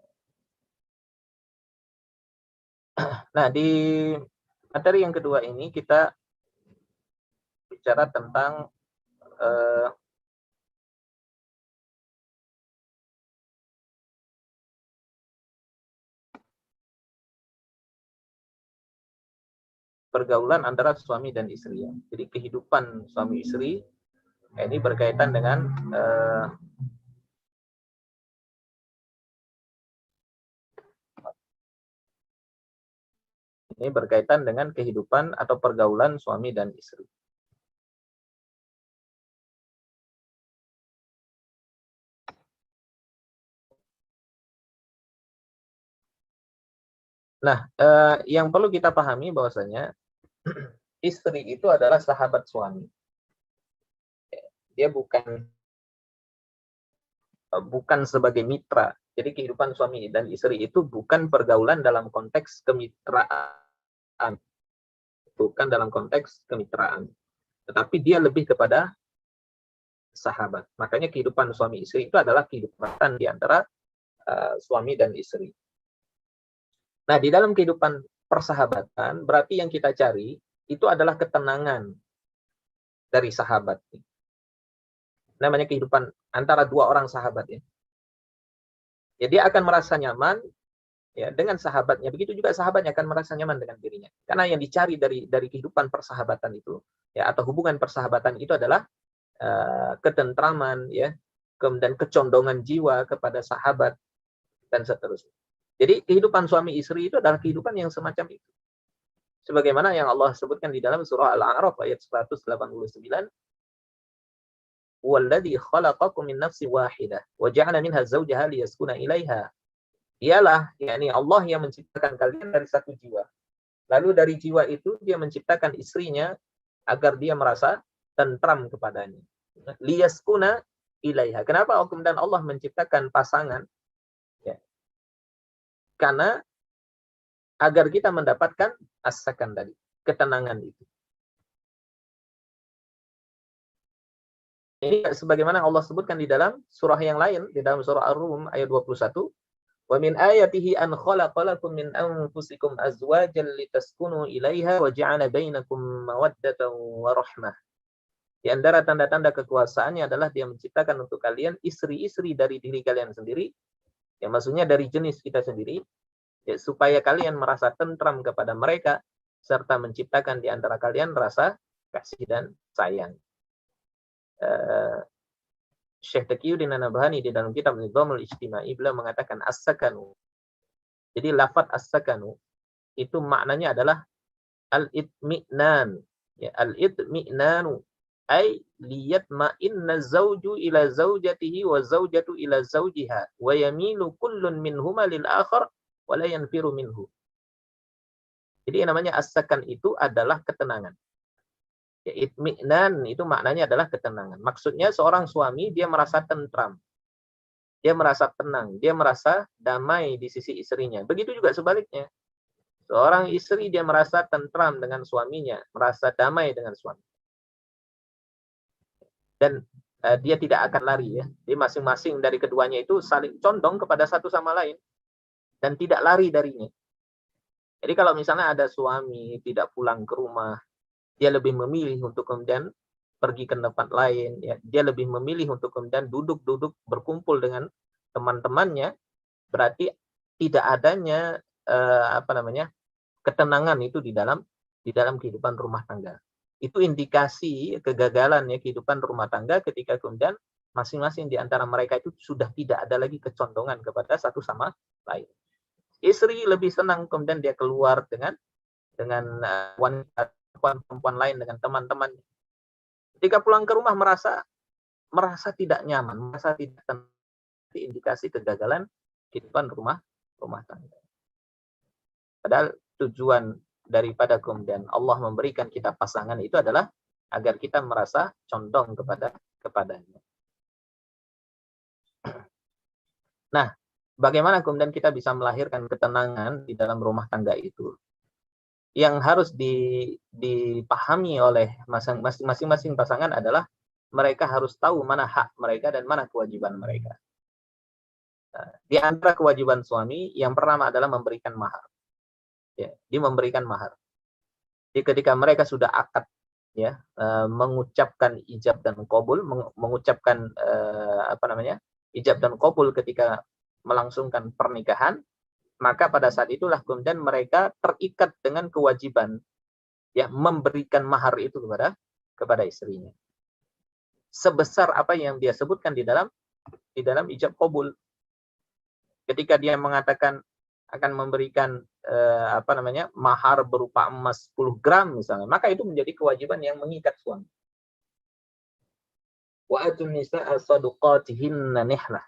Speaker 1: Nah, di materi yang kedua ini kita bicara tentang pergaulan antara suami dan istri. Jadi kehidupan suami istri ini berkaitan dengan kehidupan atau pergaulan suami dan istri. Nah, yang perlu kita pahami bahwasanya istri itu adalah sahabat suami. Dia bukan sebagai mitra. Jadi kehidupan suami dan istri itu bukan pergaulan dalam konteks kemitraan. Bukan dalam konteks kemitraan. Tetapi dia lebih kepada sahabat. Makanya kehidupan suami istri itu adalah kehidupan di antara suami dan istri. Nah, di dalam kehidupan persahabatan, berarti yang kita cari itu adalah ketenangan dari sahabat. Namanya kehidupan antara dua orang sahabat ya. Ya, dia akan merasa nyaman ya dengan sahabatnya. Begitu juga sahabatnya akan merasa nyaman dengan dirinya. Karena yang dicari dari kehidupan persahabatan itu ya, atau hubungan persahabatan itu adalah ketentraman ya, kemudian kecondongan jiwa kepada sahabat dan seterusnya. Jadi kehidupan suami istri itu adalah kehidupan yang semacam itu. Sebagaimana yang Allah sebutkan di dalam surah Al-A'raf ayat 189, "Walladzi khalaqakum min nafsin wahidah wa ja'ala minha zawjaha liyaskuna ilaiha." Ialah yakni Allah yang menciptakan kalian dari satu jiwa. Lalu dari jiwa itu dia menciptakan istrinya agar dia merasa tentram kepadanya. Liyaskuna ilaiha. Kenapa kemudian Allah menciptakan pasangan? Ya. Karena agar kita mendapatkan as-sakan tadi, ketenangan itu. Ini sebagaimana Allah sebutkan di dalam surah yang lain, di dalam surah Ar-Rum ayat 21, "Wa min ayatihi an khalaqalakum min anfusikum azwajan litaskunu ilaiha wa ja'ala bainakum mawaddatan wa rahmah." Di antara tanda-tanda kekuasaannya adalah dia menciptakan untuk kalian istri-istri dari diri kalian sendiri, yang maksudnya dari jenis kita sendiri, ya, supaya kalian merasa tentram kepada mereka, serta menciptakan di antara kalian rasa kasih dan sayang. Syekh Taqiyuddin An-Nabhani di dalam kitab Nizamul Ijtimai beliau mengatakan as-sakanu. Jadi lafaz as-sakanu itu maknanya adalah al-itmi'nan. Ya, al-itmi'nanu Ai liyatma'inna zawju ila zawjatihi wa zawjatu ila zawjiha wa yamilu kullun minhuma lil akhar wa la yanfiru minhu. Jadi yang namanya as-sakan itu adalah ketenangan. Ya, itmi'nan itu maknanya adalah ketenangan. Maksudnya seorang suami dia merasa tentram. Dia merasa tenang, dia merasa damai di sisi istrinya. Begitu juga sebaliknya. Seorang istri dia merasa tentram dengan suaminya, merasa damai dengan suami. Dan dia tidak akan lari ya. Jadi masing-masing dari keduanya itu saling condong kepada satu sama lain dan tidak lari darinya. Jadi kalau misalnya ada suami tidak pulang ke rumah, dia lebih memilih untuk kemudian pergi ke tempat lain ya. Dia lebih memilih untuk kemudian duduk-duduk berkumpul dengan teman-temannya, berarti tidak adanya ketenangan itu di dalam kehidupan rumah tangga. Itu indikasi kegagalan ya kehidupan rumah tangga ketika kemudian masing-masing di antara mereka itu sudah tidak ada lagi kecondongan kepada satu sama lain. Istri lebih senang kemudian dia keluar dengan wanita perempuan lain, dengan teman-teman. Ketika pulang ke rumah merasa tidak nyaman, merasa tidak tenang, indikasi kegagalan kehidupan rumah tangga. Padahal tujuan daripada kemudian Allah memberikan kita pasangan itu adalah agar kita merasa condong kepadanya. Nah, bagaimana kemudian kita bisa melahirkan ketenangan di dalam rumah tangga itu? Yang harus dipahami oleh masing-masing pasangan adalah mereka harus tahu mana hak mereka dan mana kewajiban mereka. Nah, di antara kewajiban suami yang pertama adalah memberikan mahar. Ya, dia memberikan mahar. Jadi ketika mereka sudah akad ya, mengucapkan ijab dan qabul, mengucapkan ijab dan qabul ketika melangsungkan pernikahan, maka pada saat itulah kemudian mereka terikat dengan kewajiban ya memberikan mahar itu kepada istrinya. Sebesar apa yang dia sebutkan di dalam ijab qabul. Ketika dia mengatakan akan memberikan mahar berupa emas 10 gram misalnya, maka itu menjadi kewajiban yang mengikat suami. Wa atun nisaa sadaqatihinna nihlah.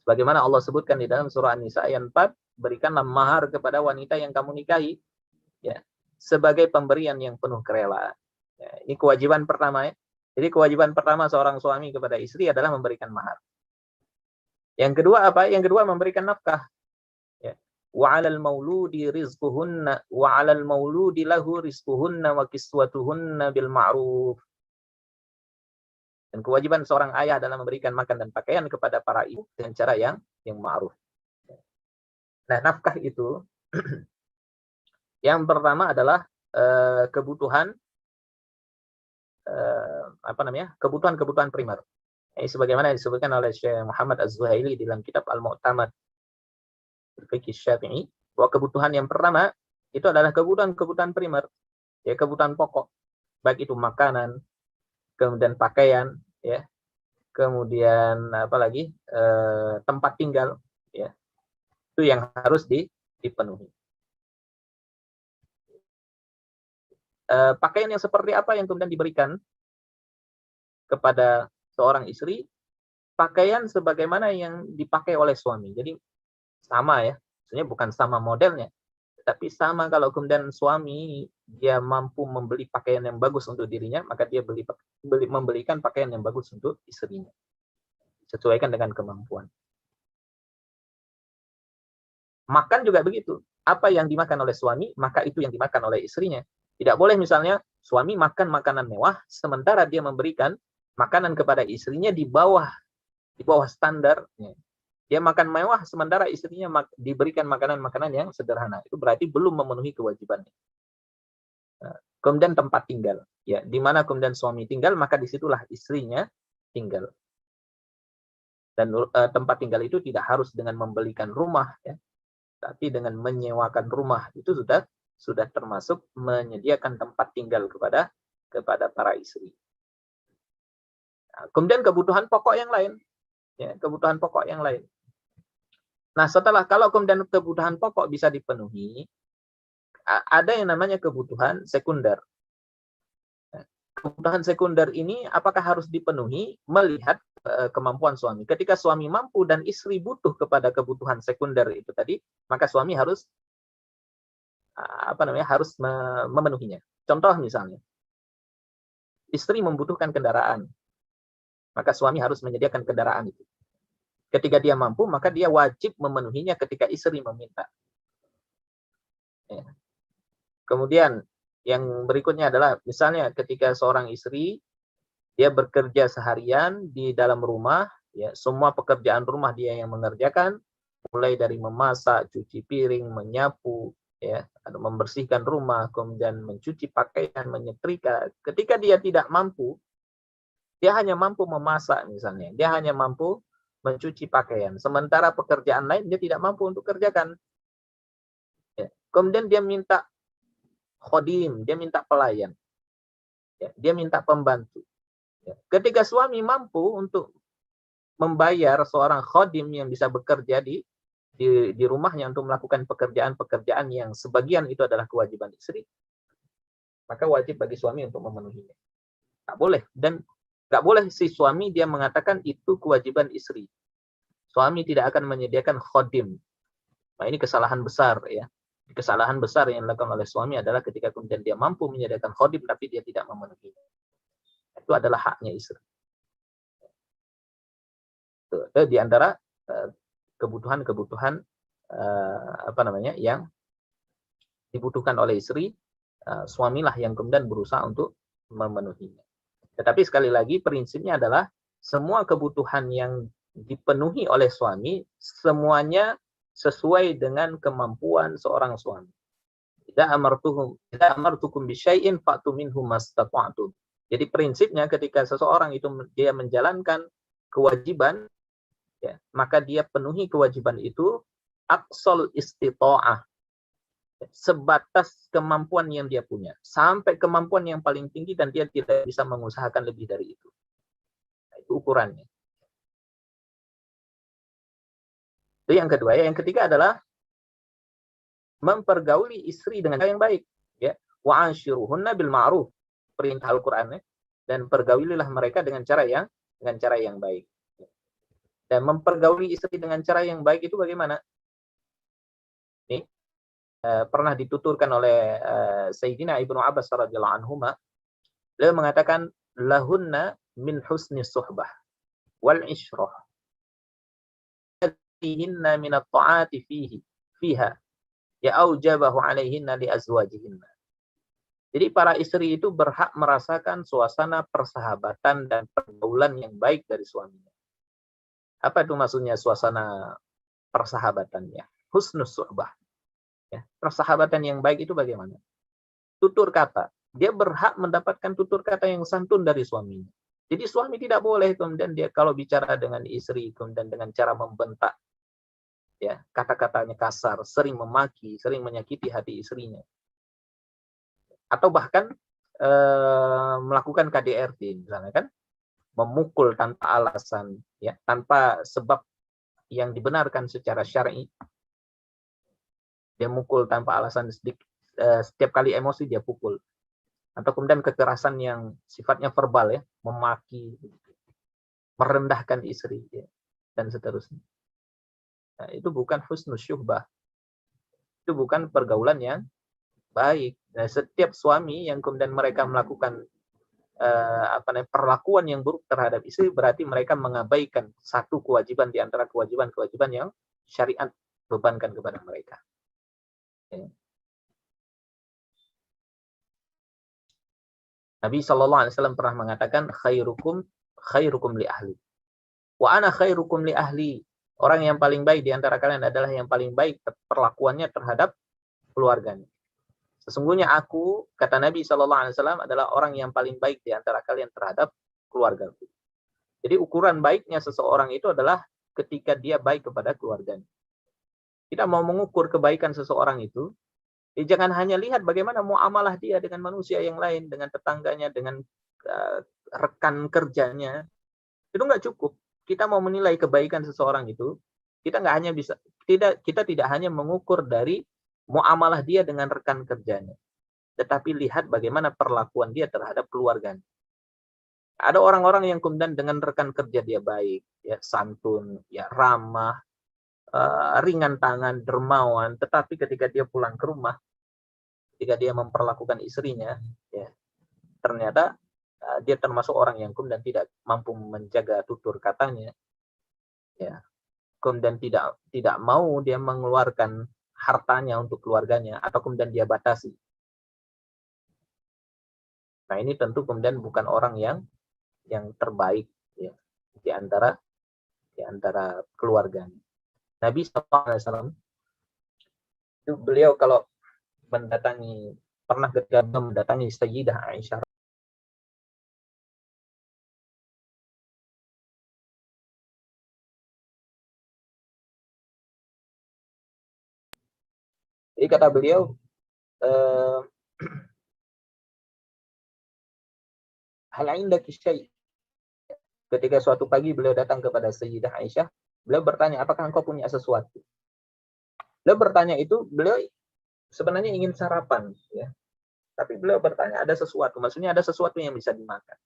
Speaker 1: Sebagaimana Allah sebutkan di dalam surah An-Nisa ayat 4, berikanlah mahar kepada wanita yang kamu nikahi ya, sebagai pemberian yang penuh kerelaan. Ya, ini kewajiban pertama ya. Jadi kewajiban pertama seorang suami kepada istri adalah memberikan mahar. Yang kedua apa? Yang kedua memberikan nafkah. Wa 'alal mauludi rizquhunna wa 'alal mauludi lahu rizquhunna wa kiswatuhunna bil ma'ruf. Dan kewajiban seorang ayah adalah memberikan makan dan pakaian kepada para ibu dengan cara yang ma'ruf. Nah, nafkah itu yang pertama adalah kebutuhan kebutuhan primer. Sebagaimana disebutkan oleh Syekh Muhammad Az-Zuhaili dalam kitab Al-Mu'tamad Fiqh Syafi'i, bahwa kebutuhan yang pertama itu adalah kebutuhan primer, ya kebutuhan pokok, baik itu makanan, kemudian pakaian, ya, kemudian tempat tinggal, ya, itu yang harus dipenuhi. Pakaian yang seperti apa yang kemudian diberikan kepada seorang istri? Pakaian sebagaimana yang dipakai oleh suami. Jadi sama ya, sebenarnya bukan sama modelnya, tapi sama kalau kemudian suami dia mampu membeli pakaian yang bagus untuk dirinya, maka dia membelikan pakaian yang bagus untuk istrinya, sesuaikan dengan kemampuan. Makan juga begitu, apa yang dimakan oleh suami, maka itu yang dimakan oleh istrinya. Tidak boleh misalnya suami makan makanan mewah, sementara dia memberikan makanan kepada istrinya di bawah standar. Dia makan mewah, sementara istrinya diberikan makanan-makanan yang sederhana. Itu berarti belum memenuhi kewajibannya. Kemudian tempat tinggal. Ya, di mana kemudian suami tinggal, maka disitulah istrinya tinggal. Dan tempat tinggal itu tidak harus dengan membelikan rumah, ya, tapi dengan menyewakan rumah. Itu sudah termasuk menyediakan tempat tinggal kepada para istri. Nah, kemudian kebutuhan pokok yang lain. Ya, kebutuhan pokok yang lain. Nah, kalau kemudian kebutuhan pokok bisa dipenuhi, ada yang namanya kebutuhan sekunder. kebutuhan sekunder ini apakah harus dipenuhi melihat kemampuan suami. Ketika suami mampu dan istri butuh kepada kebutuhan sekunder itu tadi, maka suami harus harus memenuhinya. Contoh misalnya, istri membutuhkan kendaraan, maka suami harus menyediakan kendaraan itu. Ketika dia mampu, maka dia wajib memenuhinya ketika istri meminta. Ya. Kemudian yang berikutnya adalah misalnya ketika seorang istri dia bekerja seharian di dalam rumah, ya semua pekerjaan rumah dia yang mengerjakan, mulai dari memasak, cuci piring, menyapu, ya, membersihkan rumah, kemudian mencuci pakaian, menyetrika. Ketika dia tidak mampu, dia hanya mampu memasak misalnya, dia hanya mampu mencuci pakaian. Sementara pekerjaan lain dia tidak mampu untuk kerjakan. Ya. Kemudian dia minta khodim, dia minta pelayan, ya, dia minta pembantu. Ya. Ketika suami mampu untuk membayar seorang khodim yang bisa bekerja di rumahnya untuk melakukan pekerjaan-pekerjaan yang sebagian itu adalah kewajiban istri, maka wajib bagi suami untuk memenuhinya. Tak boleh. Dan tak boleh si suami dia mengatakan itu kewajiban istri. Suami tidak akan menyediakan khodim. Nah, ini kesalahan besar ya. Kesalahan besar yang dilakukan oleh suami adalah ketika kemudian dia mampu menyediakan khodim tapi dia tidak memenuhi. Itu adalah haknya istri. Itu di antara kebutuhan-kebutuhan yang dibutuhkan oleh istri, suamilah yang kemudian berusaha untuk memenuhinya. Tetapi sekali lagi prinsipnya adalah semua kebutuhan yang dipenuhi oleh suami semuanya sesuai dengan kemampuan seorang suami. Idza amartukum bisyai'in fa'tu minhu mastata'tum. Jadi prinsipnya ketika seseorang itu dia menjalankan kewajiban, ya, maka dia penuhi kewajiban itu aqsal istita'ah, sebatas kemampuan yang dia punya, sampai kemampuan yang paling tinggi dan dia tidak bisa mengusahakan lebih dari itu. Nah, itu ukurannya. Itu yang kedua. Ya. Yang ketiga adalah mempergauli istri dengan cara yang baik. Ya. Wa anshiruhunna bil ma'ruf. Perintah Al-Qur'an, ya. Dan pergaulilah mereka dengan cara yang baik. Dan mempergauli istri dengan cara yang baik itu bagaimana? Ini pernah dituturkan oleh Sayyidina Ibnu Abbas radhiyallahu anhuma. Beliau mengatakan lahunna min husni suhbah wal ishrah fihinna min at-ta'ati fiha ya aujabahu alaihinna li azwajihinna. Jadi para istri itu berhak merasakan suasana persahabatan dan pergaulan yang baik dari suaminya. Apa itu maksudnya suasana persahabatannya? Husnus suhbah. Ya, persahabatan yang baik itu bagaimana? Tutur kata. Dia berhak mendapatkan tutur kata yang santun dari suaminya. Jadi suami tidak boleh kemudian dia kalau bicara dengan istri kemudian dengan cara membentak, ya, kata-katanya kasar, sering memaki, sering menyakiti hati istrinya. Atau bahkan melakukan KDRT misalnya kan, memukul tanpa alasan, ya, tanpa sebab yang dibenarkan secara syar'i. Dia mukul tanpa alasan, setiap kali emosi dia pukul. Atau kemudian kekerasan yang sifatnya verbal, ya, memaki, merendahkan istri, ya, dan seterusnya. Nah, itu bukan husnul syuhbah. Itu bukan pergaulan yang baik. Nah, setiap suami yang kemudian mereka melakukan perlakuan yang buruk terhadap istri, berarti mereka mengabaikan satu kewajiban di antara kewajiban-kewajiban yang syariat bebankan kepada mereka. Ya. Nabi SAW pernah mengatakan khairukum li ahli. Wa ana khairukum li ahli. Orang yang paling baik di antara kalian adalah yang paling baik perlakuannya terhadap keluarganya. Sesungguhnya aku, kata Nabi SAW, adalah orang yang paling baik di antara kalian terhadap keluargaku. Jadi ukuran baiknya seseorang itu adalah ketika dia baik kepada keluarganya. Kita mau mengukur kebaikan seseorang itu, jangan hanya lihat bagaimana muamalah dia dengan manusia yang lain, dengan tetangganya, dengan rekan kerjanya. Itu nggak cukup. Kita mau menilai kebaikan seseorang itu, kita tidak hanya mengukur dari muamalah dia dengan rekan kerjanya. tetapi lihat bagaimana perlakuan dia terhadap keluarganya. Ada orang-orang yang kemudian dengan rekan kerja dia baik, ya santun, ya ramah, ringan tangan, dermawan, tetapi ketika dia pulang ke rumah, ketika dia memperlakukan istrinya, ya ternyata dia termasuk orang yang kemudian tidak mampu menjaga tutur katanya, ya kemudian tidak mau dia mengeluarkan hartanya untuk keluarganya, atau kemudian dia batasi. Nah ini tentu kemudian bukan orang yang terbaik, ya, di antara keluarganya. Nabi SAW itu beliau kalau pernah ketika mendatangi Sayyidah Aisyah. Jadi kata beliau, hal indaki syai'. Ketika suatu pagi beliau datang kepada Sayyidah Aisyah, beliau bertanya, apakah engkau punya sesuatu? Beliau bertanya itu, beliau sebenarnya ingin sarapan, ya. Tapi beliau bertanya ada sesuatu, maksudnya ada sesuatu yang bisa dimakan.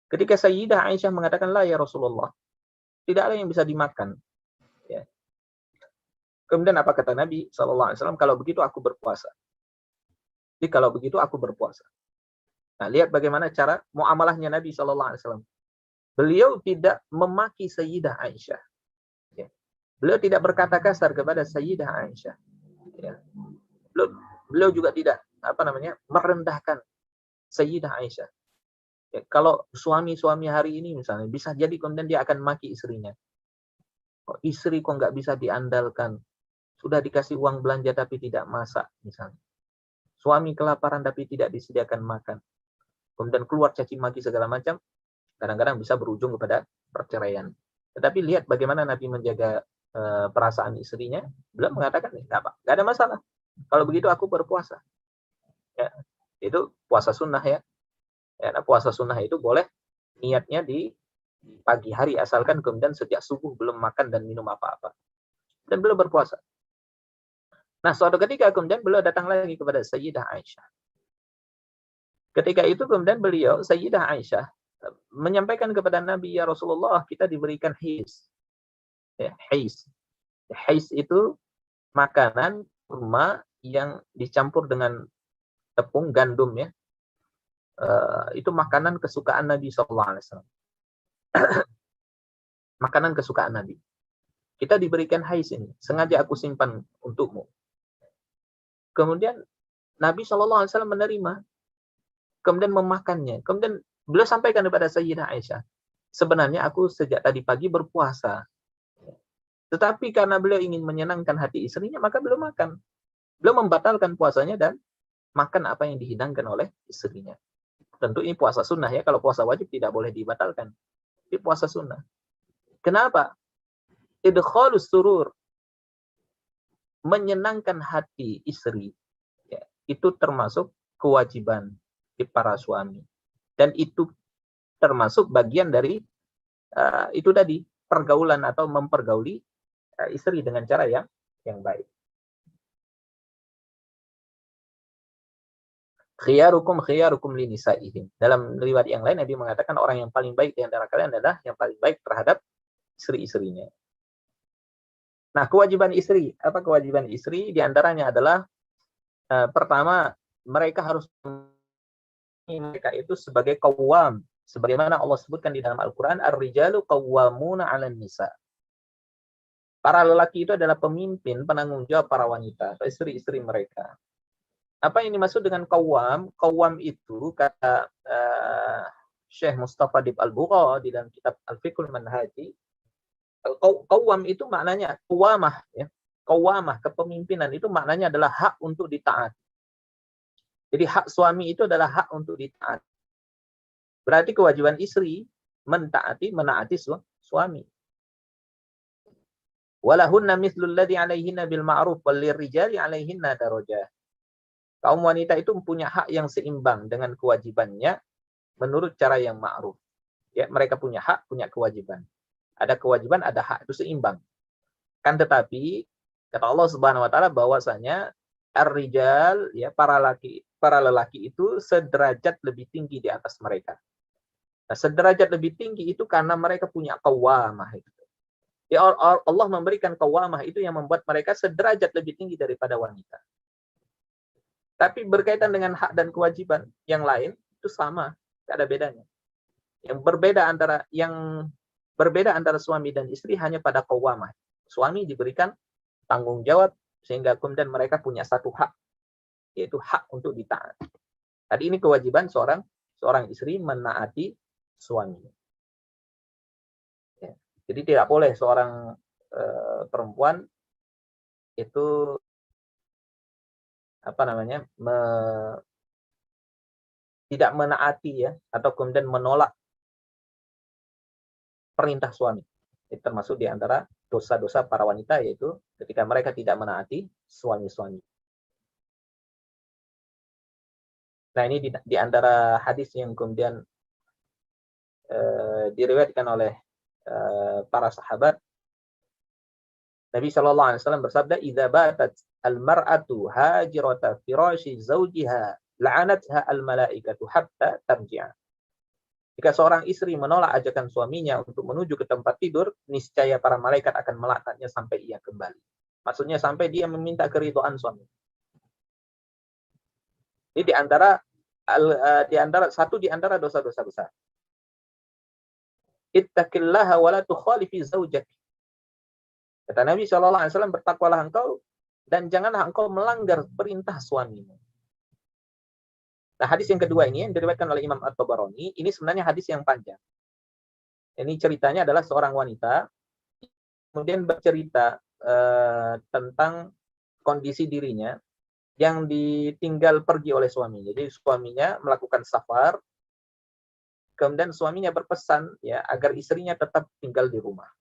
Speaker 1: Ketika Sayyidah Aisyah mengatakan, la ya Rasulullah, tidak ada yang bisa dimakan. Ya. Kemudian apa kata Nabi SAW? Kalau begitu aku berpuasa. Jadi kalau begitu aku berpuasa. Nah, lihat bagaimana cara muamalahnya Nabi SAW. Beliau tidak memaki Sayyidah Aisyah. Ya. Beliau tidak berkata kasar kepada Sayyidah Aisyah. Ya. Beliau juga tidak merendahkan Sayyidah Aisyah. Ya, kalau suami-suami hari ini misalnya bisa jadi kemudian dia akan maki istrinya. Istri kok nggak bisa diandalkan? Sudah dikasih uang belanja tapi tidak masak misalnya. Suami kelaparan tapi tidak disediakan makan. Kemudian keluar caci maki segala macam. Kadang-kadang bisa berujung kepada perceraian. Tetapi lihat bagaimana Nabi menjaga perasaan istrinya. Beliau mengatakan, nggak ada masalah. Kalau begitu aku berpuasa. Ya, itu puasa sunnah ya. Nah, puasa sunnah itu boleh niatnya di pagi hari asalkan kemudian sejak subuh belum makan dan minum apa-apa. Dan beliau berpuasa. Nah, suatu ketika kemudian beliau datang lagi kepada Sayyidah Aisyah. Ketika itu kemudian beliau, Sayyidah Aisyah, menyampaikan kepada Nabi, ya Rasulullah, kita diberikan his. Ya, his. His itu makanan kurma yang dicampur dengan tepung gandum ya. Itu makanan kesukaan Nabi SAW. Makanan kesukaan Nabi. Kita diberikan hais ini, sengaja aku simpan untukmu. Kemudian Nabi SAW menerima, kemudian memakannya. Kemudian beliau sampaikan kepada Sayyidah Aisyah, sebenarnya aku sejak tadi pagi berpuasa. Tetapi karena beliau ingin menyenangkan hati istrinya, maka beliau makan. Beliau membatalkan puasanya dan makan apa yang dihidangkan oleh istrinya. Tentu ini puasa sunnah ya, kalau puasa wajib tidak boleh dibatalkan. Ini puasa sunnah. Kenapa? Idkhalus surur, menyenangkan hati istri, ya, itu termasuk kewajiban di para suami. Dan itu termasuk bagian dari itu tadi, pergaulan atau mempergauli istri dengan cara yang baik. Khiyarukum linisaihim. Dalam riwayat yang lain Nabi mengatakan orang yang paling baik di antara kalian adalah yang paling baik terhadap istri-istrinya. Nah, kewajiban istri, apa kewajiban istri? Di antaranya adalah pertama, mereka harus mereka itu sebagai qawwam, sebagaimana Allah sebutkan di dalam Al-Qur'an, ar-rijalu qawwamuna 'alan nisa. Para lelaki itu adalah pemimpin, penanggung jawab para wanita atau istri-istri mereka. Apa yang dimaksud dengan qawwam? Qawwam itu kata Syekh Mustafa Dib Al-Bugha di dalam kitab Al-Fiqhul Manhaji, qawwam itu maknanya qawamah ya. Qawamah, kepemimpinan itu maknanya adalah hak untuk ditaati. Jadi hak suami itu adalah hak untuk ditaati. Berarti kewajiban istri menaati suami. Walahunna mithlul ladzi 'alaihinna bil ma'ruf wal lirijali 'alaihinna darajah. Kaum wanita itu punya hak yang seimbang dengan kewajibannya menurut cara yang ma'ruf. Ya, mereka punya hak, punya kewajiban. Ada kewajiban, ada hak, itu seimbang. Kan tetapi kata Allah Subhanahu wa taala bahwasanya ar-rijal, ya, para lelaki itu sederajat lebih tinggi di atas mereka. Nah, sederajat lebih tinggi itu karena mereka punya qawwamah itu. Ya, Allah memberikan qawwamah itu yang membuat mereka sederajat lebih tinggi daripada wanita. Tapi berkaitan dengan hak dan kewajiban yang lain itu sama, tidak ada bedanya. Yang berbeda antara suami dan istri hanya pada qawwamah. Suami diberikan tanggung jawab sehingga kemudian mereka punya satu hak, yaitu hak untuk ditaati. Tadi ini kewajiban seorang istri menaati suaminya. Ya. Jadi tidak boleh seorang perempuan itu tidak menaati, ya, atau kemudian menolak perintah suami. Itu termasuk di antara dosa-dosa para wanita, yaitu ketika mereka tidak menaati suami-suami. Nah, ini di antara hadis yang kemudian diriwayatkan oleh para sahabat. Nabi Shallallahu Alaihi Wasallam bersabda, "Idza batat al-mar'atu hajirata firashi zawjiha, la'anatha al-malaikatu hatta tarji'a." Jika seorang istri menolak ajakan suaminya untuk menuju ke tempat tidur, niscaya para malaikat akan melaknatnya sampai ia kembali. Maksudnya sampai dia meminta keridhaan suami. Ini di antara dosa-dosa besar. Ittaqillaha wa la tukhalifi zaujak. Kata Nabi SAW, bertakwalah engkau dan janganlah engkau melanggar perintah suamimu. Nah, hadis yang kedua ini yang diriwayatkan oleh Imam At-Tabarani, ini sebenarnya hadis yang panjang. Ini ceritanya adalah seorang wanita kemudian bercerita tentang kondisi dirinya yang ditinggal pergi oleh suami. Jadi suaminya melakukan safar, kemudian suaminya berpesan, ya, agar istrinya tetap tinggal di rumah.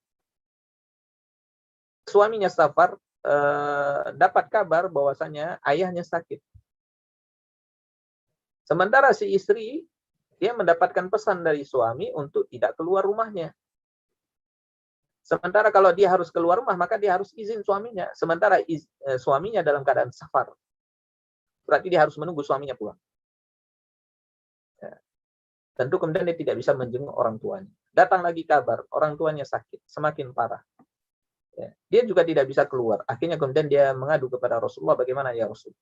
Speaker 1: Suaminya safar, dapat kabar bahwasanya ayahnya sakit. Sementara si istri, dia mendapatkan pesan dari suami untuk tidak keluar rumahnya. Sementara kalau dia harus keluar rumah, maka dia harus izin suaminya. Sementara suaminya dalam keadaan safar. Berarti dia harus menunggu suaminya pulang. Ya. Tentu kemudian dia tidak bisa menjenguk orang tuanya. Datang lagi kabar, orang tuanya sakit, semakin parah. Ya. Dia juga tidak bisa keluar. Akhirnya kemudian dia mengadu kepada Rasulullah, bagaimana ya Rasul?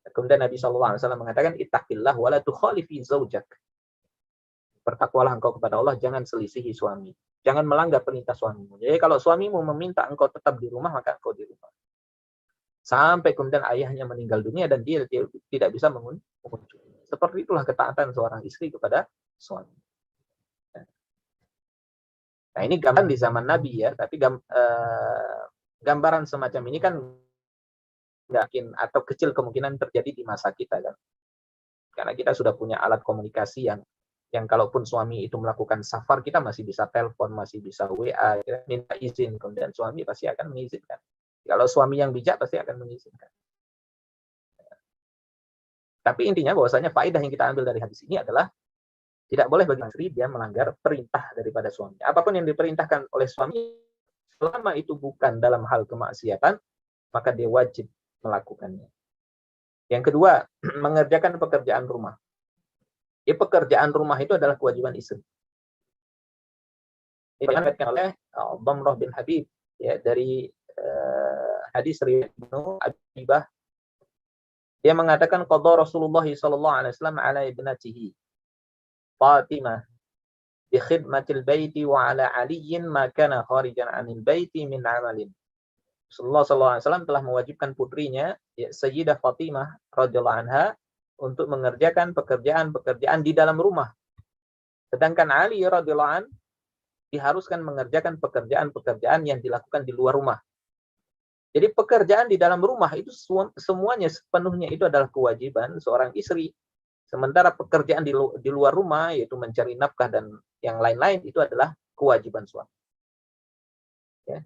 Speaker 1: Kemudian Nabi SAW mengatakan, ittaqillah wa la tukhalifi zaujak. Bertakwalah engkau kepada Allah, jangan selisihi suami. Jangan melanggar perintah suamimu. Jadi kalau suamimu meminta engkau tetap di rumah, maka engkau di rumah. Sampai kemudian ayahnya meninggal dunia dan dia tidak bisa mengunjungi. Seperti itulah ketaatan seorang istri kepada suami. Nah, ini gambaran di zaman Nabi, ya. Tapi gambaran semacam ini kan mungkin atau kecil kemungkinan terjadi di masa kita, kan. Karena kita sudah punya alat komunikasi yang kalaupun suami itu melakukan safar, kita masih bisa telepon, masih bisa WA, minta izin, kemudian suami pasti akan mengizinkan. Kalau suami yang bijak pasti akan mengizinkan. Tapi intinya bahwasanya faedah yang kita ambil dari hadis ini adalah tidak boleh bagi istri dia melanggar perintah daripada suami. Apapun yang diperintahkan oleh suami, selama itu bukan dalam hal kemaksiatan, maka dia wajib melakukannya. Yang kedua, mengerjakan pekerjaan rumah. Pekerjaan rumah itu adalah kewajiban istri. Ini dikatakan oleh Dhamrah bin Habib, ya, dari hadis riwayat Ibnu Abibah. Dia mengatakan qadha Rasulullah sallallahu alaihi wasallam ala ibnatihi Fatimah bi khidmatil baiti wa ala Aliyin ma kana kharijan 'anil baiti min 'amalin. Rasulullah sallallahu alaihi wasallam telah mewajibkan putrinya, ya, Sayyidah Fatimah radhiyallahu anha, untuk mengerjakan pekerjaan-pekerjaan di dalam rumah. Sedangkan Ali radhiyallahu anhu diharuskan mengerjakan pekerjaan-pekerjaan yang dilakukan di luar rumah. Jadi pekerjaan di dalam rumah itu semuanya sepenuhnya itu adalah kewajiban seorang istri. Sementara pekerjaan di luar rumah, yaitu mencari nafkah dan yang lain-lain, itu adalah kewajiban suami. Ya.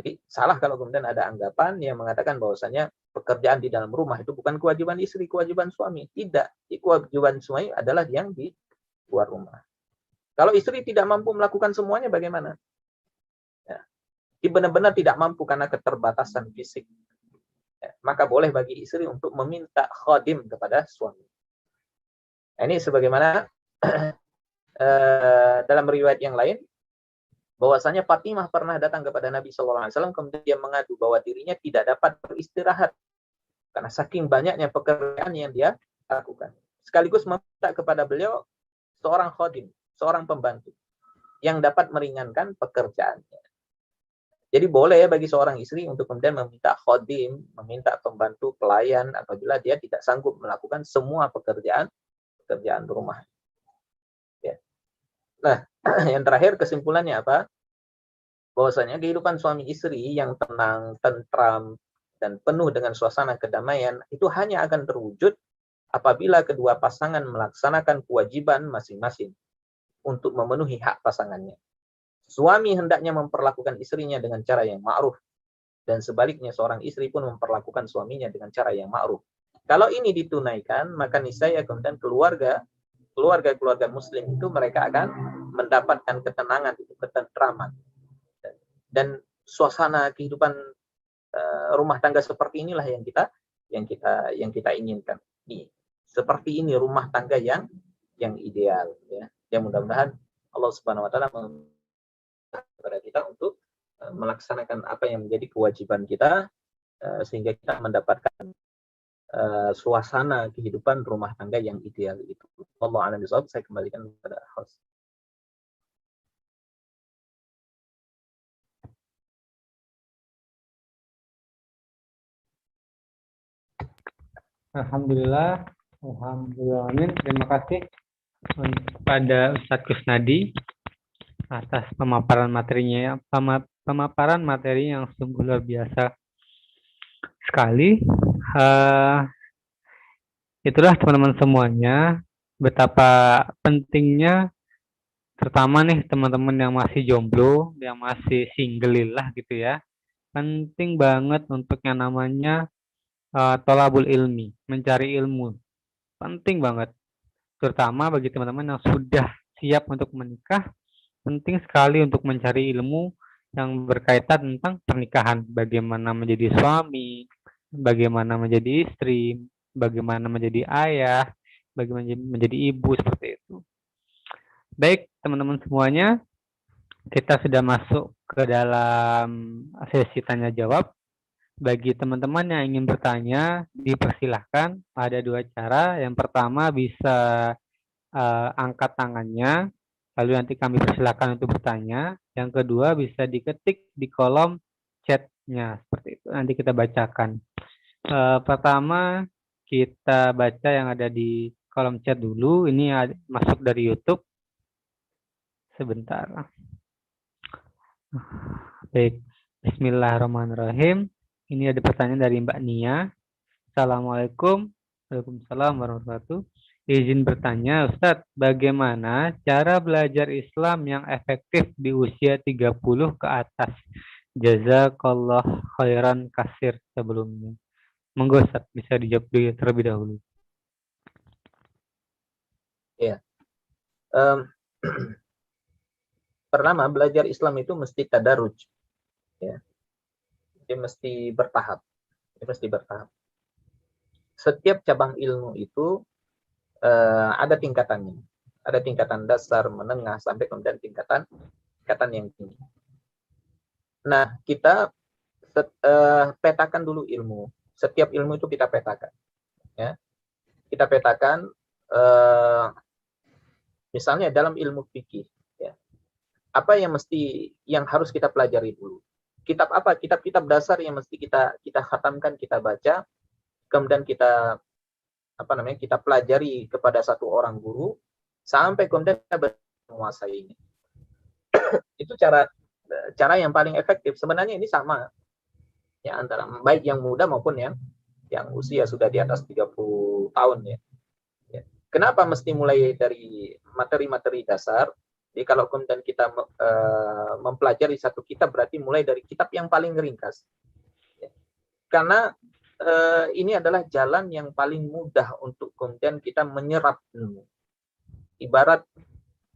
Speaker 1: Jadi salah kalau kemudian ada anggapan yang mengatakan bahwasanya pekerjaan di dalam rumah itu bukan kewajiban istri, kewajiban suami. Tidak. Kewajiban suami adalah yang di luar rumah. Kalau istri tidak mampu melakukan semuanya, bagaimana? Ya. Dia benar-benar tidak mampu karena keterbatasan fisik. Ya, maka boleh bagi istri untuk meminta khadim kepada suami. Nah, ini sebagaimana dalam riwayat yang lain, bahwasanya Fatimah pernah datang kepada Nabi SAW, kemudian dia mengadu bahwa dirinya tidak dapat beristirahat karena saking banyaknya pekerjaan yang dia lakukan. Sekaligus meminta kepada beliau seorang khadim, seorang pembantu yang dapat meringankan pekerjaannya. Jadi boleh ya bagi seorang istri untuk kemudian meminta khadim, meminta pembantu pelayan apabila dia tidak sanggup melakukan semua pekerjaan rumah. Ya. Nah, yang terakhir kesimpulannya apa? Bahwasanya kehidupan suami istri yang tenang, tentram, dan penuh dengan suasana kedamaian itu hanya akan terwujud apabila kedua pasangan melaksanakan kewajiban masing-masing untuk memenuhi hak pasangannya. Suami hendaknya memperlakukan istrinya dengan cara yang ma'ruf, dan sebaliknya seorang istri pun memperlakukan suaminya dengan cara yang ma'ruf. Kalau ini ditunaikan, maka niscaya kemudian keluarga muslim itu mereka akan mendapatkan ketenangan, ketentraman, dan suasana kehidupan rumah tangga seperti inilah yang kita inginkan. Seperti ini rumah tangga yang ideal, ya. Yang mudah-mudahan Allah Subhanahu wa taala kepada kita untuk melaksanakan apa yang menjadi kewajiban kita, sehingga kita mendapatkan suasana kehidupan rumah tangga yang ideal itu. Wallahu a'lam bishawab. Saya kembalikan kepada host.
Speaker 2: Alhamdulillah, amin. Terima kasih kepada Ustadz Kusnadi atas pemaparan materinya, pemaparan materi yang sungguh luar biasa sekali. Itulah teman-teman semuanya, betapa pentingnya, terutama nih teman-teman yang masih jomblo, yang masih single lah gitu ya, penting banget untuk yang namanya tolabul ilmi, mencari ilmu, penting banget, terutama bagi teman-teman yang sudah siap untuk menikah. Penting sekali untuk mencari ilmu yang berkaitan tentang pernikahan, bagaimana menjadi suami, bagaimana menjadi istri, bagaimana menjadi ayah, bagaimana menjadi ibu, seperti itu. Baik teman-teman semuanya, kita sudah masuk ke dalam sesi tanya jawab. Bagi teman-teman yang ingin bertanya, dipersilahkan. Ada dua cara. Yang pertama bisa angkat tangannya, lalu nanti kami persilahkan untuk bertanya. Yang kedua bisa diketik di kolom chatnya, seperti itu. Nanti kita bacakan. Pertama kita baca yang ada di kolom chat dulu. Ini masuk dari YouTube. Sebentar. Baik. Bismillahirrahmanirrahim. Ini ada pertanyaan dari Mbak Nia. Assalamualaikum. Waalaikumsalam warahmatullahi wabarakatuh. Izin bertanya, Ustadz, bagaimana cara belajar Islam yang efektif di usia 30 ke atas? Jazakallah khairan kasir sebelumnya. Monggo Ustadz, bisa dijawab terlebih dahulu.
Speaker 1: Ya. Pertama, belajar Islam itu mesti tadarruj. Ya. Dia mesti bertahap. Setiap cabang ilmu itu ada tingkatannya. Ada tingkatan dasar, menengah, sampai kemudian tingkatan yang tinggi. Nah, kita petakan dulu ilmu. Setiap ilmu itu kita petakan. Ya. Kita petakan, misalnya dalam ilmu fikih, ya. Apa yang harus kita pelajari dulu? Kitab apa? Kitab-kitab dasar yang mesti kita khatamkan, kita baca, kemudian kita pelajari kepada satu orang guru sampai kemudian kita menguasainya. Itu cara yang paling efektif. Sebenarnya ini sama ya, antara baik yang muda maupun yang usia sudah di atas 30 tahun ya. Kenapa mesti mulai dari materi-materi dasar? Jadi kalau kemudian kita mempelajari satu kitab, berarti mulai dari kitab yang paling ringkas. Ya. Karena ini adalah jalan yang paling mudah untuk kemudian kita menyerap ilmu. Ibarat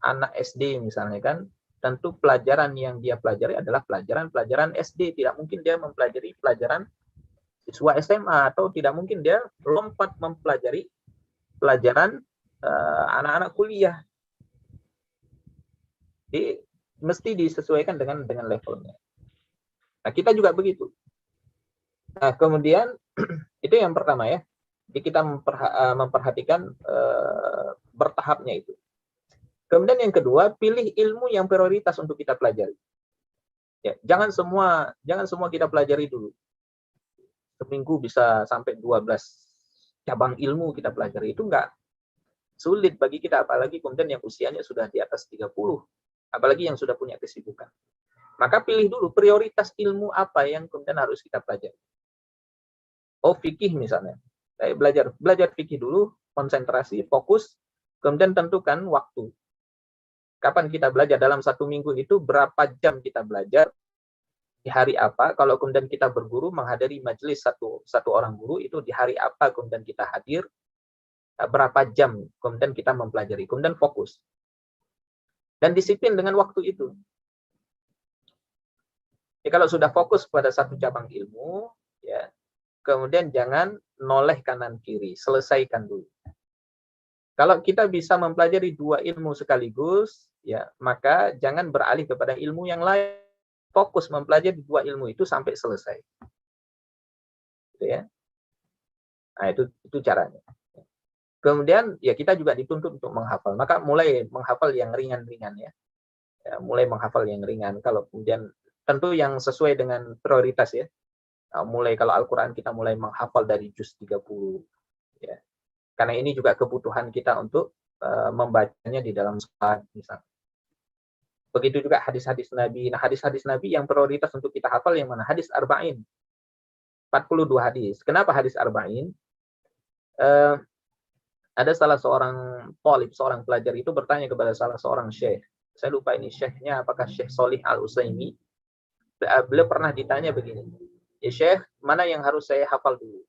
Speaker 1: anak SD misalnya kan, tentu pelajaran yang dia pelajari adalah pelajaran SD. Tidak mungkin dia mempelajari pelajaran siswa SMA, atau tidak mungkin dia lompat mempelajari pelajaran anak-anak kuliah. Jadi mesti disesuaikan dengan levelnya. Nah, kita juga begitu. Nah, kemudian itu yang pertama ya. Jadi kita memperhatikan bertahapnya itu. Kemudian yang kedua, pilih ilmu yang prioritas untuk kita pelajari. Ya, jangan semua kita pelajari dulu. Seminggu bisa sampai 12 cabang ilmu kita pelajari. Itu enggak sulit bagi kita, apalagi kemudian yang usianya sudah di atas 30. Apalagi yang sudah punya kesibukan. Maka pilih dulu prioritas ilmu apa yang kemudian harus kita pelajari. Oh, fikih misalnya. Belajar fikih dulu, konsentrasi, fokus, kemudian tentukan waktu. Kapan kita belajar dalam 1 minggu itu, berapa jam kita belajar, di hari apa, kalau kemudian kita berguru, menghadiri majelis satu orang guru, itu di hari apa kemudian kita hadir, berapa jam kemudian kita mempelajari, kemudian fokus. Dan disiplin dengan waktu itu. Jadi kalau sudah fokus pada satu cabang ilmu, ya, kemudian jangan noleh kanan kiri, selesaikan dulu. Kalau kita bisa mempelajari 2 ilmu sekaligus, ya, maka jangan beralih kepada ilmu yang lain. Fokus mempelajari 2 ilmu itu sampai selesai. Gitu ya. Nah, itu caranya. Kemudian ya kita juga dituntut untuk menghafal. Maka mulai menghafal yang ringan-ringan ya. Mulai menghafal yang ringan. Kalau kemudian tentu yang sesuai dengan prioritas ya. Mulai kalau Al-Qur'an kita mulai menghafal dari juz 30 ya. Karena ini juga kebutuhan kita untuk membacanya di dalam salat misalnya. Begitu juga hadis-hadis Nabi. Nah, hadis-hadis Nabi yang prioritas untuk kita hafal yang mana? Hadis arba'in. 42 hadis. Kenapa hadis arba'in? Ada salah seorang talib, seorang pelajar itu bertanya kepada salah seorang syekh. Saya lupa ini syekhnya, apakah Syekh Shalih Al-Utsaimin. Beliau pernah ditanya begini. Ya Syekh, mana yang harus saya hafal dulu?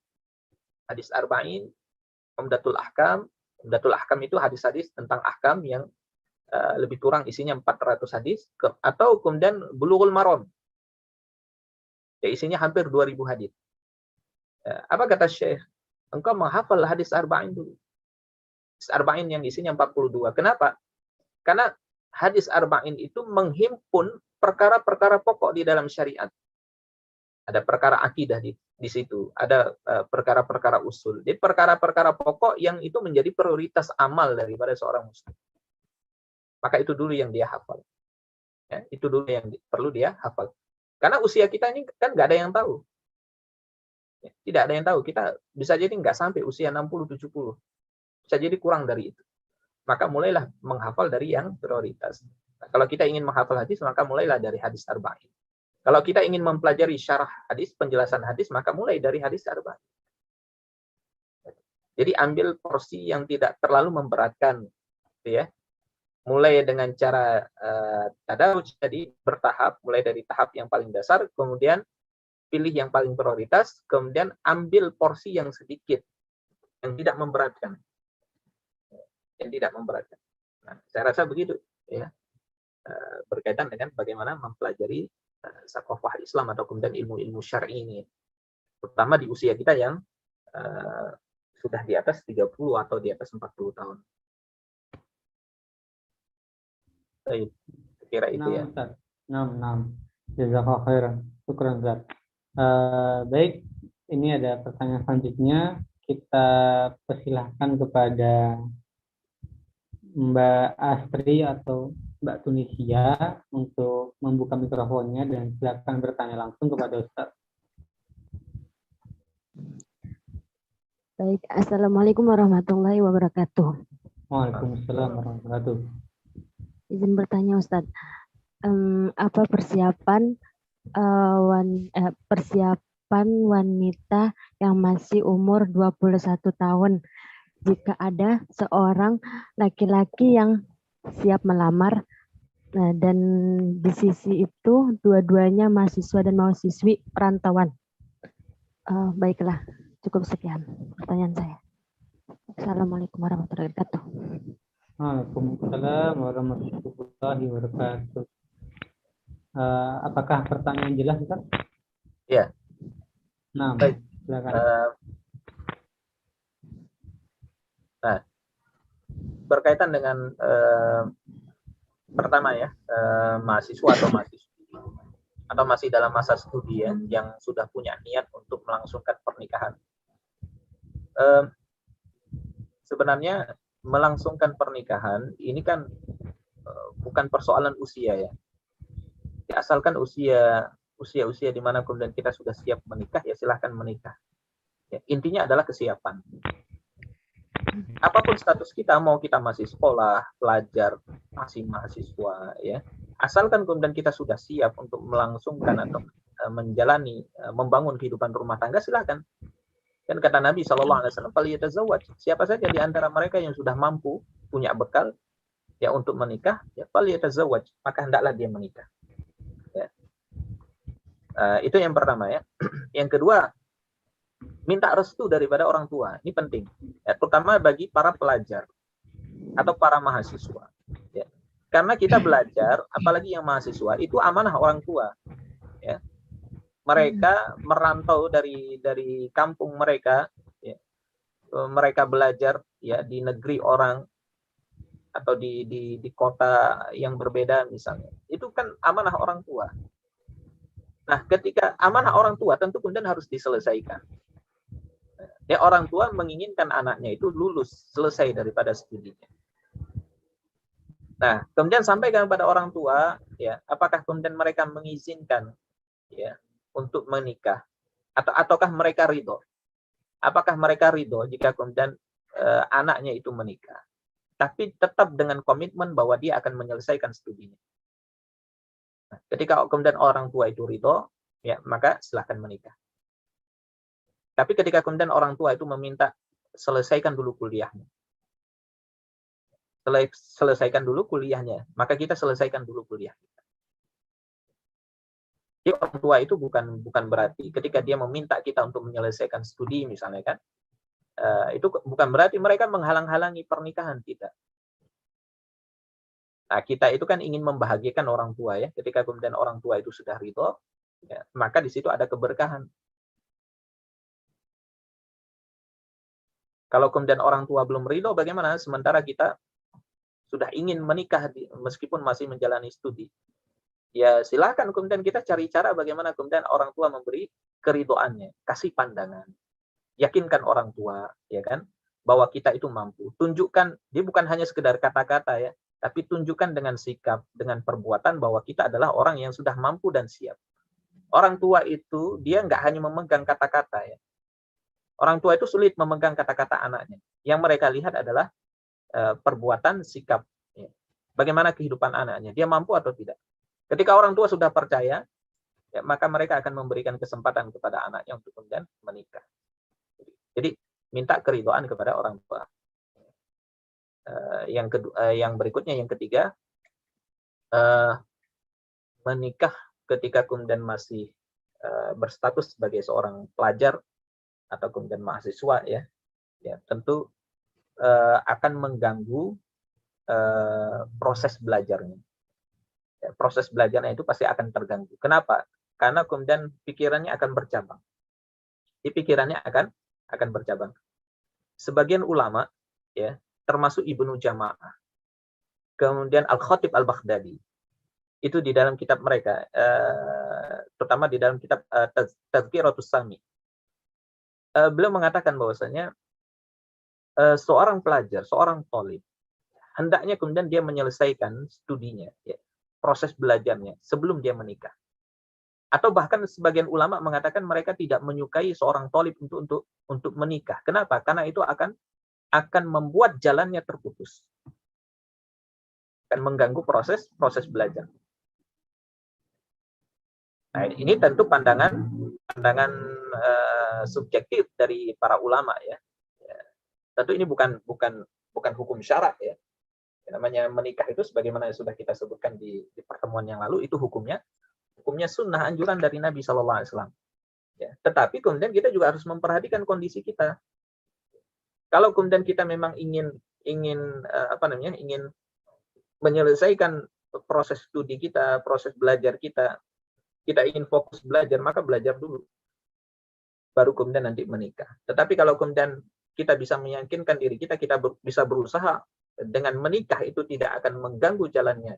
Speaker 1: Hadis arba'in, Umdatul Ahkam. Umdatul Ahkam itu hadis-hadis tentang ahkam yang lebih kurang isinya 400 hadis, atau kemudian Bulughul Maram. Ya, isinya hampir 2000 hadis. Apa kata Syekh? Engkau menghafal hadis arba'in dulu. Hadis arba'in yang isinya 42. Kenapa? Karena hadis arba'in itu menghimpun perkara-perkara pokok di dalam syariat. Ada perkara akidah di situ, ada perkara-perkara usul. Jadi perkara-perkara pokok yang itu menjadi prioritas amal daripada seorang muslim. Maka itu dulu yang dia hafal. Ya, itu dulu yang perlu dia hafal. Karena usia kita ini kan nggak ada yang tahu. Ya, tidak ada yang tahu. Kita bisa jadi nggak sampai usia 60-70. Bisa jadi kurang dari itu. Maka mulailah menghafal dari yang prioritas. Nah, kalau kita ingin menghafal hadis, maka mulailah dari hadis arba'in. Kalau kita ingin mempelajari syarah hadis, penjelasan hadis, maka mulai dari hadis arba'in. Jadi ambil porsi yang tidak terlalu memberatkan, gitu ya. Mulai dengan cara tadarruj, jadi bertahap, mulai dari tahap yang paling dasar, kemudian pilih yang paling prioritas, kemudian ambil porsi yang sedikit, yang tidak memberatkan. Yang tidak memberatkan. Nah, saya rasa begitu, ya, berkaitan dengan bagaimana mempelajari sakofah Islam atau kemudian ilmu-ilmu syar'i ini, terutama di usia kita yang sudah di atas 30 atau di atas 40 tahun. Baik, kira itu ya.
Speaker 2: Nah. Jazakallahu khairan. Syukran, Ustaz. Baik, ini ada pertanyaan selanjutnya. Kita persilahkan kepada Mbak Astri atau Mbak Tunisia untuk membuka mikrofonnya dan silakan bertanya langsung kepada Ustaz.
Speaker 4: Baik, Assalamualaikum warahmatullahi wabarakatuh.
Speaker 2: Waalaikumsalam warahmatullahi wabarakatuh.
Speaker 4: Izin bertanya Ustaz, apa persiapan wanita yang masih umur 21 tahun jika ada seorang laki-laki yang siap melamar, dan di sisi itu dua-duanya mahasiswa dan mahasiswi perantauan? Baiklah, cukup sekian pertanyaan saya. Assalamualaikum warahmatullahi wabarakatuh.
Speaker 2: Waalaikumsalam warahmatullahi wabarakatuh. Apakah pertanyaan jelas, Ustaz?
Speaker 1: Ya.
Speaker 2: Nah,
Speaker 1: baik.
Speaker 2: silakan.
Speaker 1: Nah, berkaitan dengan pertama ya, mahasiswa atau mahasiswi atau masih dalam masa studi ya, yang sudah punya niat untuk melangsungkan pernikahan. Sebenarnya melangsungkan pernikahan ini kan bukan persoalan usia ya. Asalkan usia di mana kemudian kita sudah siap menikah, ya silahkan menikah. Ya, intinya adalah kesiapan. Apapun status kita, mau kita masih sekolah, pelajar, masih mahasiswa, ya, asalkan kemudian kita sudah siap untuk melangsungkan atau menjalani, membangun kehidupan rumah tangga, silakan. Dan kata Nabi SAW, "Falyatazawwaj." Siapa saja di antara mereka yang sudah mampu, punya bekal, ya untuk menikah, ya falyatazawwaj, maka hendaklah dia menikah. Ya. Itu yang pertama ya. Yang kedua, minta restu daripada orang tua. Ini penting, ya, terutama bagi para pelajar atau para mahasiswa. Ya. Karena kita belajar, apalagi yang mahasiswa, itu amanah orang tua. Ya. Mereka merantau dari kampung mereka, ya. Mereka belajar ya di negeri orang atau di kota yang berbeda misalnya. Itu kan amanah orang tua. Nah, ketika amanah orang tua tentu kemudian harus diselesaikan. Ya, orang tua menginginkan anaknya itu lulus, selesai daripada studinya. Nah, kemudian sampaikan kepada orang tua, ya, apakah kemudian mereka mengizinkan, ya, untuk menikah, ataukah mereka ridho? Apakah mereka ridho jika kemudian anaknya itu menikah, tapi tetap dengan komitmen bahwa dia akan menyelesaikan studinya. Nah, ketika kemudian orang tua itu ridho, ya, maka silahkan menikah. Tapi ketika kemudian orang tua itu meminta selesaikan dulu kuliahnya, maka kita selesaikan dulu kuliah. Jadi orang tua itu bukan berarti ketika dia meminta kita untuk menyelesaikan studi misalnya kan, itu bukan berarti mereka menghalang-halangi pernikahan kita. Nah, kita itu kan ingin membahagiakan orang tua ya. Ketika kemudian orang tua itu sudah ridho, ya, maka di situ ada keberkahan. Kalau kemudian orang tua belum ridho, bagaimana? Sementara kita sudah ingin menikah meskipun masih menjalani studi. Ya silakan kemudian kita cari cara bagaimana kemudian orang tua memberi keridhoannya, kasih pandangan, yakinkan orang tua, ya kan, bahwa kita itu mampu. Tunjukkan, dia bukan hanya sekedar kata-kata ya, tapi tunjukkan dengan sikap, dengan perbuatan bahwa kita adalah orang yang sudah mampu dan siap. Orang tua itu dia nggak hanya memegang kata-kata ya. Orang tua itu sulit memegang kata-kata anaknya. Yang mereka lihat adalah perbuatan, sikap. Ya. Bagaimana kehidupan anaknya, dia mampu atau tidak. Ketika orang tua sudah percaya, ya, maka mereka akan memberikan kesempatan kepada anaknya untuk kemudian menikah. Jadi minta keridhaan kepada orang tua. Yang berikutnya, yang ketiga, menikah ketika kemudian masih berstatus sebagai seorang pelajar atau kemudian mahasiswa ya, tentu akan mengganggu proses belajarnya. Ya, proses belajarnya itu pasti akan terganggu. Kenapa? Karena kemudian pikirannya akan bercabang. Pikirannya akan bercabang. Sebagian ulama, ya, termasuk Ibnu Jama'ah, kemudian Al-Khatib Al-Baghdadi, itu di dalam kitab mereka, terutama di dalam kitab Tazkiratus Sami, beliau mengatakan bahwasanya seorang pelajar, seorang thalib, hendaknya kemudian dia menyelesaikan studinya, ya, proses belajarnya sebelum dia menikah. Atau bahkan sebagian ulama mengatakan mereka tidak menyukai seorang thalib untuk menikah. Kenapa? Karena itu akan membuat jalannya terputus. Akan mengganggu proses belajar. Nah, ini tentu pandangan subjektif dari para ulama ya. Tentu ini bukan hukum syarak ya. Namanya menikah itu sebagaimana yang sudah kita sebutkan di pertemuan yang lalu, itu hukumnya sunnah, anjuran dari Nabi SAW. Ya, tetapi kemudian kita juga harus memperhatikan kondisi kita. Kalau kemudian kita memang ingin menyelesaikan proses studi kita, proses belajar kita ingin fokus belajar, maka belajar dulu. baru kemudian nanti menikah. Tetapi kalau kemudian kita bisa meyakinkan diri kita, bisa berusaha dengan menikah itu tidak akan mengganggu jalannya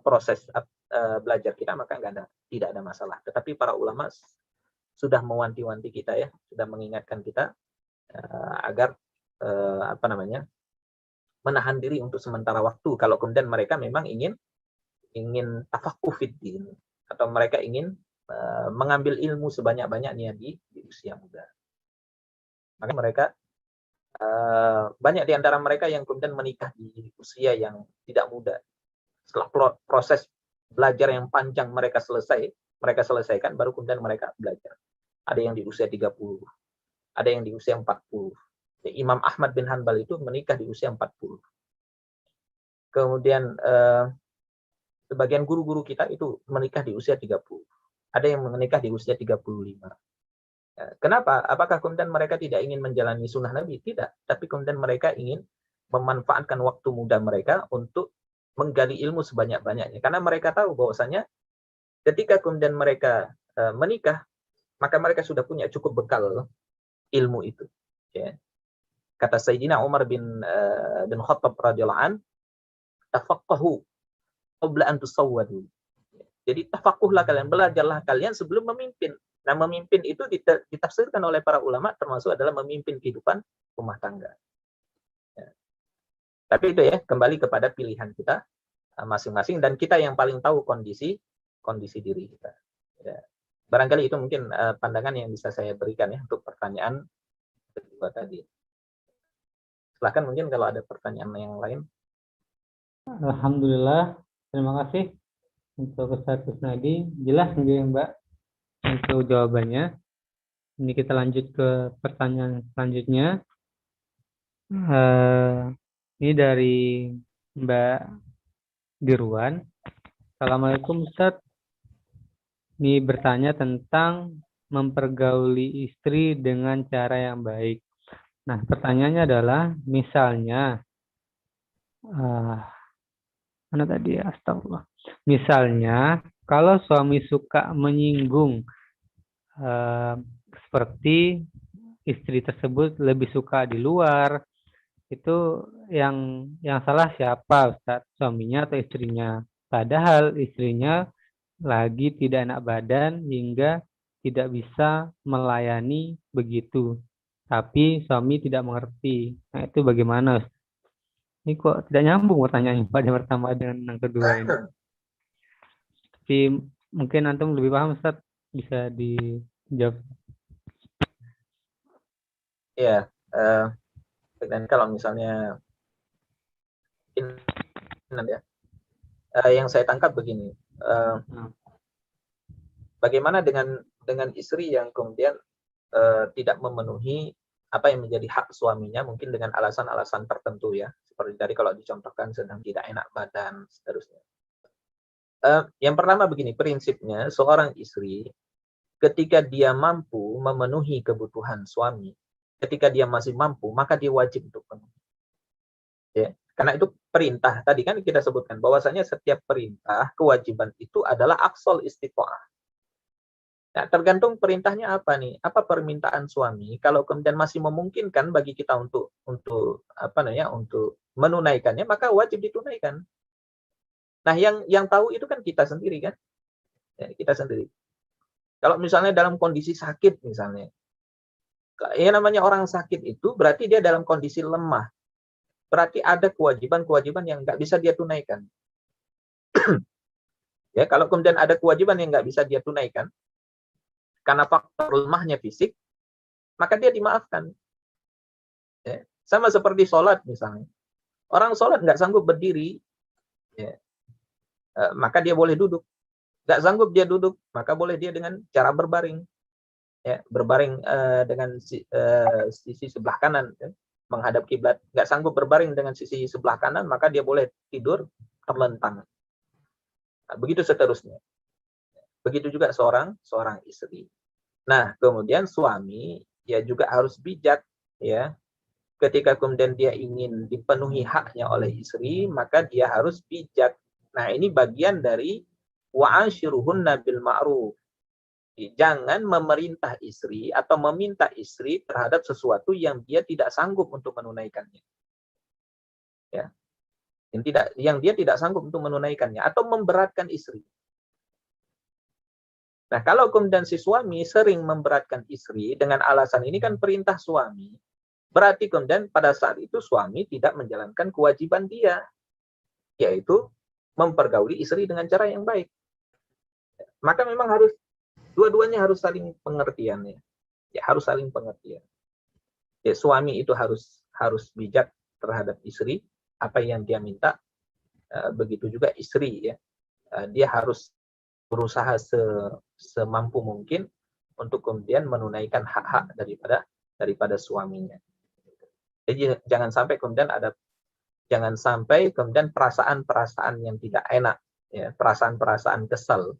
Speaker 1: proses belajar kita, maka tidak ada masalah. Tetapi para ulama sudah mewanti-wanti kita ya, sudah mengingatkan kita agar menahan diri untuk sementara waktu kalau kemudian mereka memang ingin tafaqquh fiddin, atau mereka ingin mengambil ilmu sebanyak-banyaknya di usia muda. Maka mereka banyak di antara mereka yang kemudian menikah di usia yang tidak muda. Setelah proses belajar yang panjang mereka selesaikan, baru kemudian mereka belajar. Ada yang di usia 30, ada yang di usia 40. Imam Ahmad bin Hanbal itu menikah di usia 40. Kemudian sebagian guru-guru kita itu menikah di usia 30. Ada yang menikah di usia 35. Kenapa? Apakah kemudian mereka tidak ingin menjalani sunnah Nabi? Tidak. Tapi kemudian mereka ingin memanfaatkan waktu muda mereka untuk menggali ilmu sebanyak-banyaknya. Karena mereka tahu bahwasanya ketika kemudian mereka menikah, maka mereka sudah punya cukup bekal ilmu itu. Ya. Kata Sayyidina Umar bin Khattab radhiyallahu an, tafaqahu qabla an tusawwadu. Jadi tafakuhlah kalian, belajarlah kalian sebelum memimpin. Nah, memimpin itu ditafsirkan oleh para ulama termasuk adalah memimpin kehidupan rumah tangga. Ya. Tapi itu ya, kembali kepada pilihan kita masing-masing, dan kita yang paling tahu kondisi diri kita. Ya. Barangkali itu mungkin pandangan yang bisa saya berikan ya untuk pertanyaan kedua tadi. Silahkan mungkin kalau ada pertanyaan yang lain.
Speaker 2: Alhamdulillah, terima kasih untuk Ustaz Kusnadi. Jelas nggih Mbak untuk jawabannya. Ini kita lanjut ke pertanyaan selanjutnya. Ini dari Mbak Dirwan. Assalamualaikum Ustaz. Ini bertanya tentang mempergauli istri dengan cara yang baik. Nah, pertanyaannya adalah, misalnya, mana tadi ya, astagfirullah. Misalnya, kalau suami suka menyinggung, seperti istri tersebut lebih suka di luar, itu yang salah siapa, Ustaz? Suaminya atau istrinya? Padahal istrinya lagi tidak enak badan hingga tidak bisa melayani begitu. Tapi suami tidak mengerti. Nah, itu bagaimana? Ini kok tidak nyambung pertanyaannya pada pertama dengan yang kedua ini. Tapi mungkin antum lebih paham, Ustaz, bisa dijawab.
Speaker 1: Ya, dan kalau misalnya yang saya tangkap begini, bagaimana dengan istri yang kemudian tidak memenuhi apa yang menjadi hak suaminya, mungkin dengan alasan-alasan tertentu ya, seperti tadi kalau dicontohkan sedang tidak enak badan, seterusnya. Yang pertama begini, prinsipnya seorang istri ketika dia mampu memenuhi kebutuhan suami, ketika dia masih mampu, maka dia wajib untuk penuhi. Ya, karena itu perintah. Tadi kan kita sebutkan bahwasanya setiap perintah, kewajiban itu adalah aqsal istiqa'ah. Nah, tergantung perintahnya apa nih? Apa permintaan suami? Kalau kemudian masih memungkinkan bagi kita untuk menunaikannya, maka wajib ditunaikan. Nah, yang tahu itu kan kita sendiri kan? Ya, kita sendiri. Kalau misalnya dalam kondisi sakit misalnya, yang namanya orang sakit itu berarti dia dalam kondisi lemah. Berarti ada kewajiban-kewajiban yang nggak bisa dia tunaikan. Ya, kalau kemudian ada kewajiban yang nggak bisa dia tunaikan, karena faktor lemahnya fisik, maka dia dimaafkan. Ya. Sama seperti sholat misalnya. Orang sholat nggak sanggup berdiri, ya. Maka dia boleh duduk. Nggak sanggup dia duduk, maka boleh dia dengan cara berbaring. Ya, berbaring dengan sisi sebelah kanan, ya, menghadap kiblat. Nggak sanggup berbaring dengan sisi sebelah kanan, maka dia boleh tidur terlentang. Nah, begitu seterusnya. Begitu juga seorang istri. Nah, kemudian suami ya juga harus bijak ya. Ketika kemudian dia ingin dipenuhi haknya oleh istri, maka dia harus bijak. Nah, ini bagian dari wa'ashiruhunna bil ma'ruf. Jangan memerintah istri atau meminta istri terhadap sesuatu yang dia tidak sanggup untuk menunaikannya. Ya. Yang dia tidak sanggup untuk menunaikannya atau memberatkan istri. Nah, kalau kemudian si suami sering memberatkan istri dengan alasan ini kan perintah suami, berarti kemudian pada saat itu suami tidak menjalankan kewajiban dia, yaitu mempergauli istri dengan cara yang baik. Maka memang harus dua-duanya harus saling pengertian ya. Ya, harus saling pengertian. Ya, suami itu harus bijak terhadap istri, apa yang dia minta. Begitu juga istri ya. Dia harus berusaha semampu mungkin untuk kemudian menunaikan hak-hak daripada suaminya. Jadi jangan sampai kemudian perasaan-perasaan yang tidak enak, ya, perasaan-perasaan kesal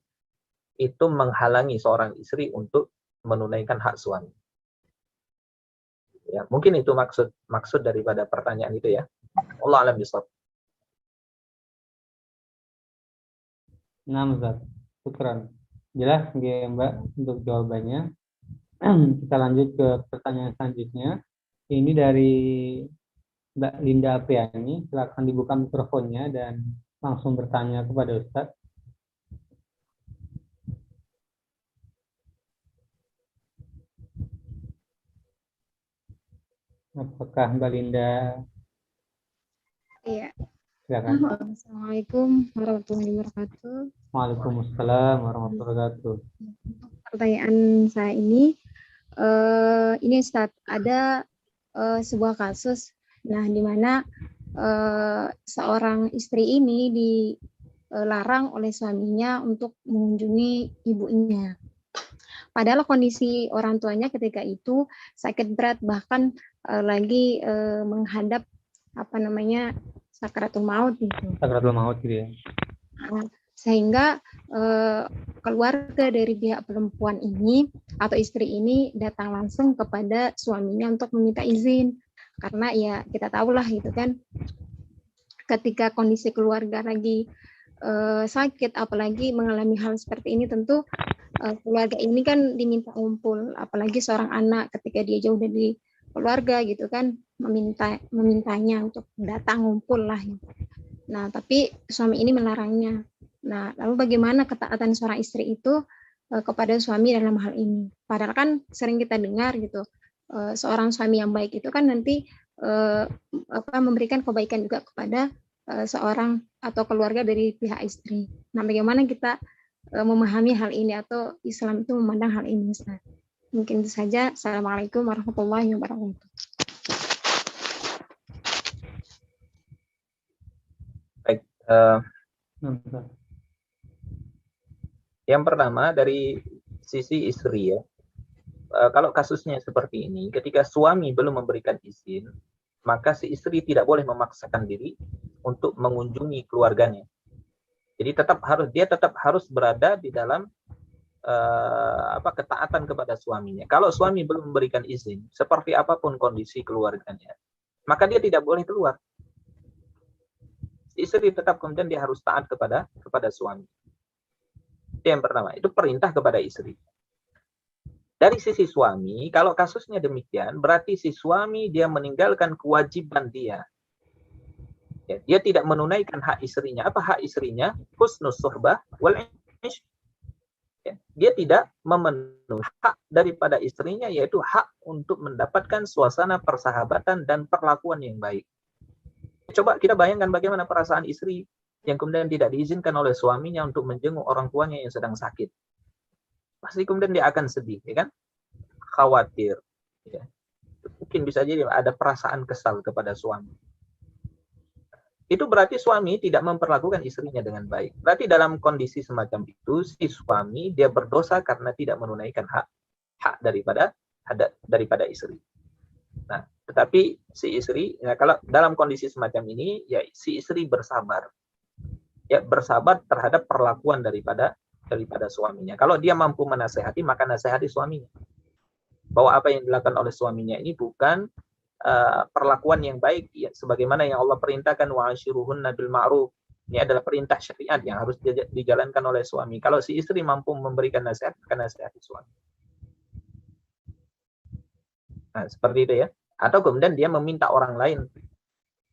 Speaker 1: itu menghalangi seorang istri untuk menunaikan hak suami. Ya, mungkin itu maksud daripada pertanyaan itu ya. Allah a'lam bishawab.
Speaker 2: Nah, Ustaz. Syukran. Jelas ya, Mbak, untuk jawabannya. Kita lanjut ke pertanyaan selanjutnya. Ini dari Mbak Linda Apriani. Silakan dibuka mikrofonnya dan langsung bertanya kepada Ustaz. Apakah Mbak Linda?
Speaker 5: Iya.
Speaker 2: Silakan.
Speaker 5: Assalamualaikum warahmatullahi wabarakatuh.
Speaker 2: Waalaikumsalam warahmatullahi wabarakatuh.
Speaker 5: Pertanyaan saya ini Ustaz, ada sebuah kasus, nah di mana seorang istri ini dilarang oleh suaminya untuk mengunjungi ibunya. Padahal kondisi orang tuanya ketika itu sakit berat, bahkan lagi menghadap sakaratul maut gitu.
Speaker 2: Sakaratul maut gitu ya.
Speaker 5: Sehingga keluarga dari pihak perempuan ini atau istri ini datang langsung kepada suaminya untuk meminta izin, karena ya kita tahulah gitu kan, ketika kondisi keluarga lagi sakit, apalagi mengalami hal seperti ini, tentu keluarga ini kan diminta ngumpul, apalagi seorang anak ketika dia jauh dari keluarga gitu kan, memintanya untuk datang ngumpul lah. Nah, tapi suami ini melarangnya. Nah, lalu bagaimana ketaatan seorang istri itu kepada suami dalam hal ini? Padahal kan sering kita dengar gitu, seorang suami yang baik itu kan nanti memberikan kebaikan juga kepada seorang atau keluarga dari pihak istri. Nah, bagaimana kita memahami hal ini atau Islam itu memandang hal ini, Ustaz? Mungkin itu saja. Assalamualaikum warahmatullahi wabarakatuh.
Speaker 1: Baik. Yang pertama dari sisi istri ya. Kalau kasusnya seperti ini, ketika suami belum memberikan izin, maka si istri tidak boleh memaksakan diri untuk mengunjungi keluarganya. Jadi dia tetap harus berada di dalam ketaatan kepada suaminya. Kalau suami belum memberikan izin, seperti apapun kondisi keluarganya, maka dia tidak boleh keluar. Istri tetap kemudian dia harus taat kepada suami. Itu yang pertama, itu perintah kepada istri. Dari sisi suami, kalau kasusnya demikian, berarti si suami dia meninggalkan kewajiban dia. Ya, dia tidak menunaikan hak istrinya. Apa hak istrinya? Husnus suhbah wal ish. Ya, dia tidak memenuhi hak daripada istrinya, yaitu hak untuk mendapatkan suasana persahabatan dan perlakuan yang baik. Coba kita bayangkan bagaimana perasaan istri yang kemudian tidak diizinkan oleh suaminya untuk menjenguk orang tuanya yang sedang sakit. Pasti kemudian dia akan sedih, ya kan? Khawatir. Ya. Mungkin bisa jadi ada perasaan kesal kepada suami. Itu berarti suami tidak memperlakukan istrinya dengan baik. Berarti dalam kondisi semacam itu, si suami dia berdosa karena tidak menunaikan hak daripada istri. Nah, tetapi si istri, ya, kalau dalam kondisi semacam ini, ya si istri bersabar. Ya, bersabar terhadap perlakuan daripada suaminya. Kalau dia mampu menasehati, maka nasehati suaminya. Bahwa apa yang dilakukan oleh suaminya ini bukan perlakuan yang baik, ya, sebagaimana yang Allah perintahkan wa'ashiruhunna bil ma'ruf, Ini adalah perintah syariat yang harus dijalankan oleh suami. Kalau si istri mampu memberikan nasihat, akan nasihati suami. Nah, seperti itu ya. Atau kemudian dia meminta orang lain,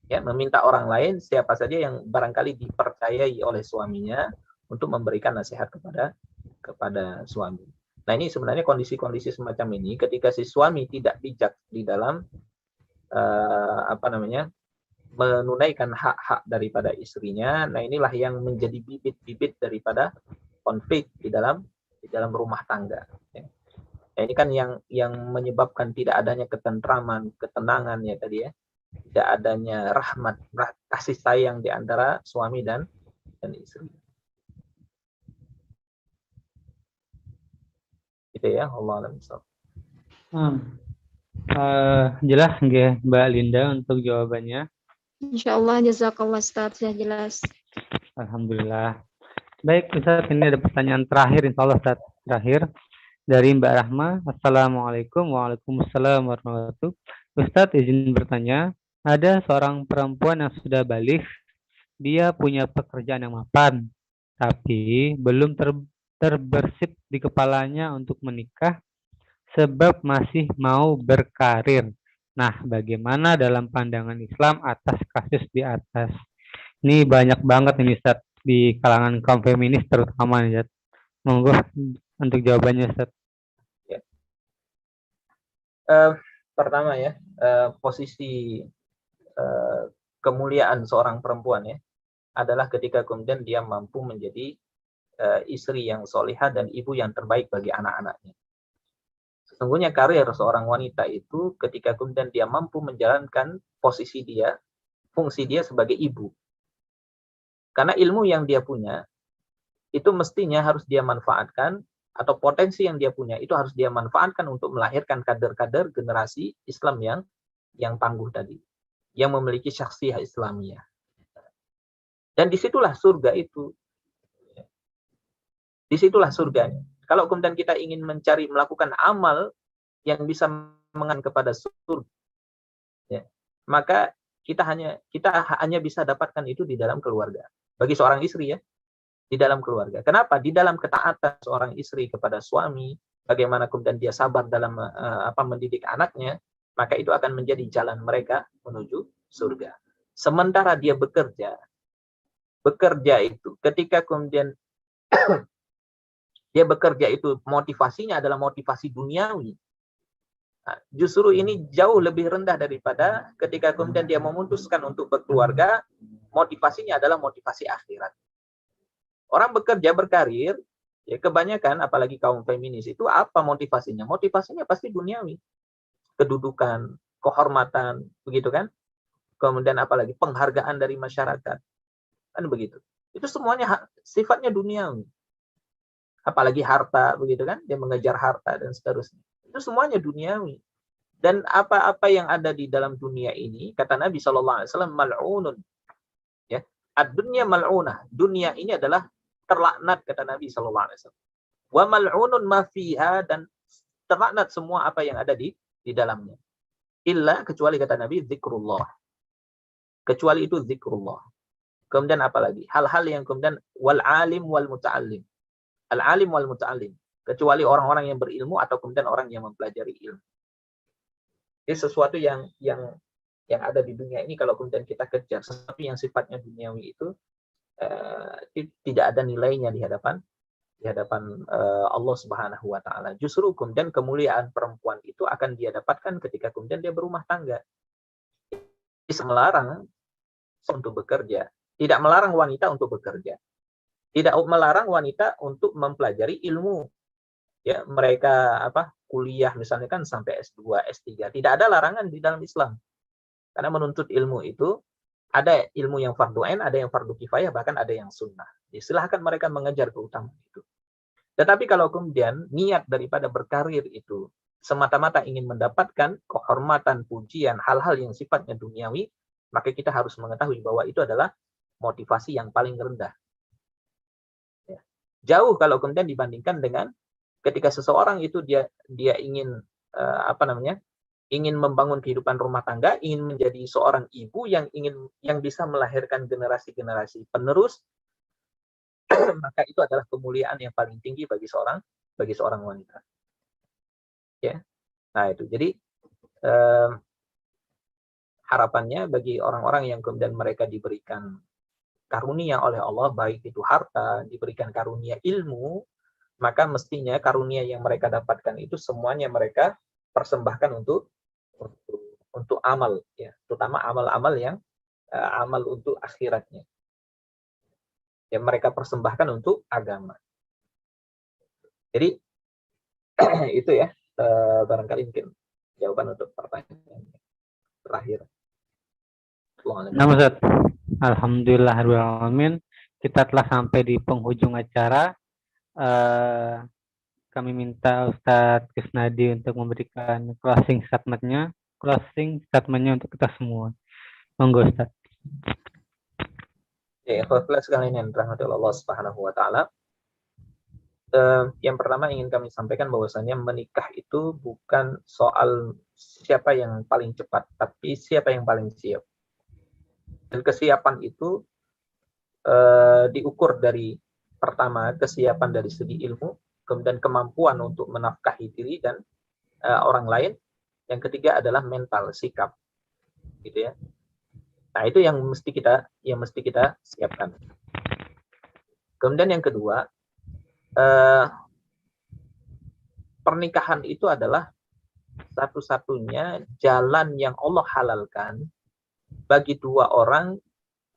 Speaker 1: ya, meminta orang lain siapa saja yang barangkali dipercayai oleh suaminya untuk memberikan nasihat kepada suami. Nah, ini sebenarnya kondisi-kondisi semacam ini ketika si suami tidak bijak di dalam menunaikan hak-hak daripada istrinya. Nah, inilah yang menjadi bibit-bibit daripada konflik di dalam rumah tangga. Nah, ini kan yang menyebabkan tidak adanya ketentraman, ketenangan ya tadi ya. Tidak adanya rahmat, kasih sayang di antara suami dan istri. Itu ya, Allah alam.
Speaker 2: Jelas nggih Mbak Linda untuk jawabannya.
Speaker 5: Insyaallah, jazakallah Ustaz, sudah jelas.
Speaker 2: Alhamdulillah. Baik Ustaz, ini ada pertanyaan terakhir insyaallah Ustaz. Terakhir dari Mbak Rahma. Assalamualaikum. Waalaikumsalam warahmatullahi wabarakatuh. Ustaz izin bertanya, ada seorang perempuan yang sudah balik, dia punya pekerjaan yang mapan, tapi belum terbersih di kepalanya untuk menikah sebab masih mau berkarir. Nah, bagaimana dalam pandangan Islam atas kasus di atas? Ini banyak banget ini Ustaz di kalangan kaum feminis terutama ya. Monggo untuk jawabannya Ustaz.
Speaker 1: Ya. Pertama ya, posisi kemuliaan seorang perempuan ya adalah ketika kemudian dia mampu menjadi istri yang solihah dan ibu yang terbaik bagi anak-anaknya. Sesungguhnya karir seorang wanita itu ketika kemudian dia mampu menjalankan posisi dia, fungsi dia sebagai ibu. Karena ilmu yang dia punya itu mestinya harus dia manfaatkan, atau potensi yang dia punya itu harus dia manfaatkan untuk melahirkan kader-kader generasi Islam yang tangguh tadi, yang memiliki syakhsiyah Islamiyah. Dan disitulah surga itu. Disitulah surganya. Kalau kemudian kita ingin melakukan amal yang bisa mengan kepada surga, ya, maka kita hanya bisa dapatkan itu di dalam keluarga. Bagi seorang istri ya, di dalam keluarga. Kenapa? Di dalam ketaatan seorang istri kepada suami, bagaimana kemudian dia sabar dalam mendidik anaknya, maka itu akan menjadi jalan mereka menuju surga. Sementara dia bekerja itu ketika kemudian dia bekerja itu motivasinya adalah motivasi duniawi. Nah, justru ini jauh lebih rendah daripada ketika kemudian dia memutuskan untuk berkeluarga, motivasinya adalah motivasi akhirat. Orang bekerja berkarir, ya kebanyakan apalagi kaum feminis itu apa motivasinya? Motivasinya pasti duniawi. Kedudukan, kehormatan, begitu kan? Kemudian apalagi penghargaan dari masyarakat. Kan begitu. Itu semuanya sifatnya duniawi. Apalagi harta, begitu kan? Dia mengejar harta dan seterusnya. Itu semuanya duniawi. Dan apa-apa yang ada di dalam dunia ini, kata Nabi SAW, mal'unun. Ya, ad-dunya mal'unah. Dunia ini adalah terlaknat, kata Nabi SAW. Wa mal'unun ma fiha, dan terlaknat semua apa yang ada di dalamnya. Illa, kecuali kata Nabi, zikrullah. Kecuali itu zikrullah. Kemudian apa lagi? Hal-hal yang kemudian wal alim wal muta'allim. Al-alim wal muta'allim. Kecuali orang-orang yang berilmu atau kemudian orang yang mempelajari ilmu. Ini sesuatu yang ada di dunia ini kalau kemudian kita kejar, sesuatu yang sifatnya duniawi itu tidak ada nilainya di hadapan Allah Subhanahu wa taala. Justru kemudian kemuliaan perempuan itu akan dia dapatkan ketika kemudian dia berumah tangga. Tidak melarang untuk bekerja, tidak melarang wanita untuk bekerja. Tidak melarang wanita untuk mempelajari ilmu. Ya, mereka kuliah misalnya kan sampai S2, S3. Tidak ada larangan di dalam Islam. Karena menuntut ilmu itu ada ilmu yang fardu ain, ada yang fardu kifayah, bahkan ada yang sunnah. Silahkan mereka mengejar keutamaan itu. Tetapi kalau kemudian niat daripada berkarir itu semata-mata ingin mendapatkan kehormatan, pujian, hal-hal yang sifatnya duniawi, maka kita harus mengetahui bahwa itu adalah motivasi yang paling rendah. Jauh kalau kemudian dibandingkan dengan ketika seseorang itu dia ingin ingin membangun kehidupan rumah tangga, ingin menjadi seorang ibu yang bisa melahirkan generasi-generasi penerus, maka itu adalah kemuliaan yang paling tinggi bagi seorang wanita. Ya. Nah, itu. Jadi harapannya bagi orang-orang yang kemudian mereka diberikan karunia oleh Allah, baik itu harta, diberikan karunia ilmu, maka mestinya karunia yang mereka dapatkan itu semuanya mereka persembahkan untuk amal, ya, terutama amal-amal yang amal untuk akhiratnya. Yang mereka persembahkan untuk agama. Jadi itu ya, barangkali mungkin jawaban untuk pertanyaan terakhir.
Speaker 2: Nah, Ustaz, alhamdulillahirrahmanirrahim, kita telah sampai di penghujung acara. Kami minta Ustadz Kusnadi untuk memberikan closing statement-nya untuk kita semua. Monggo, Ustadz.
Speaker 1: Ya, ikhwah sekalian yang dirahmati Allah Subhanahu wa taala. Yang pertama ingin kami sampaikan bahwasanya menikah itu bukan soal siapa yang paling cepat, tapi siapa yang paling siap. Dan kesiapan itu diukur dari pertama kesiapan dari segi ilmu, kemudian kemampuan untuk menafkahi diri dan orang lain. Yang ketiga adalah mental, sikap, gitu ya. Nah, itu yang mesti kita siapkan. Kemudian yang kedua, pernikahan itu adalah satu-satunya jalan yang Allah halalkan bagi dua orang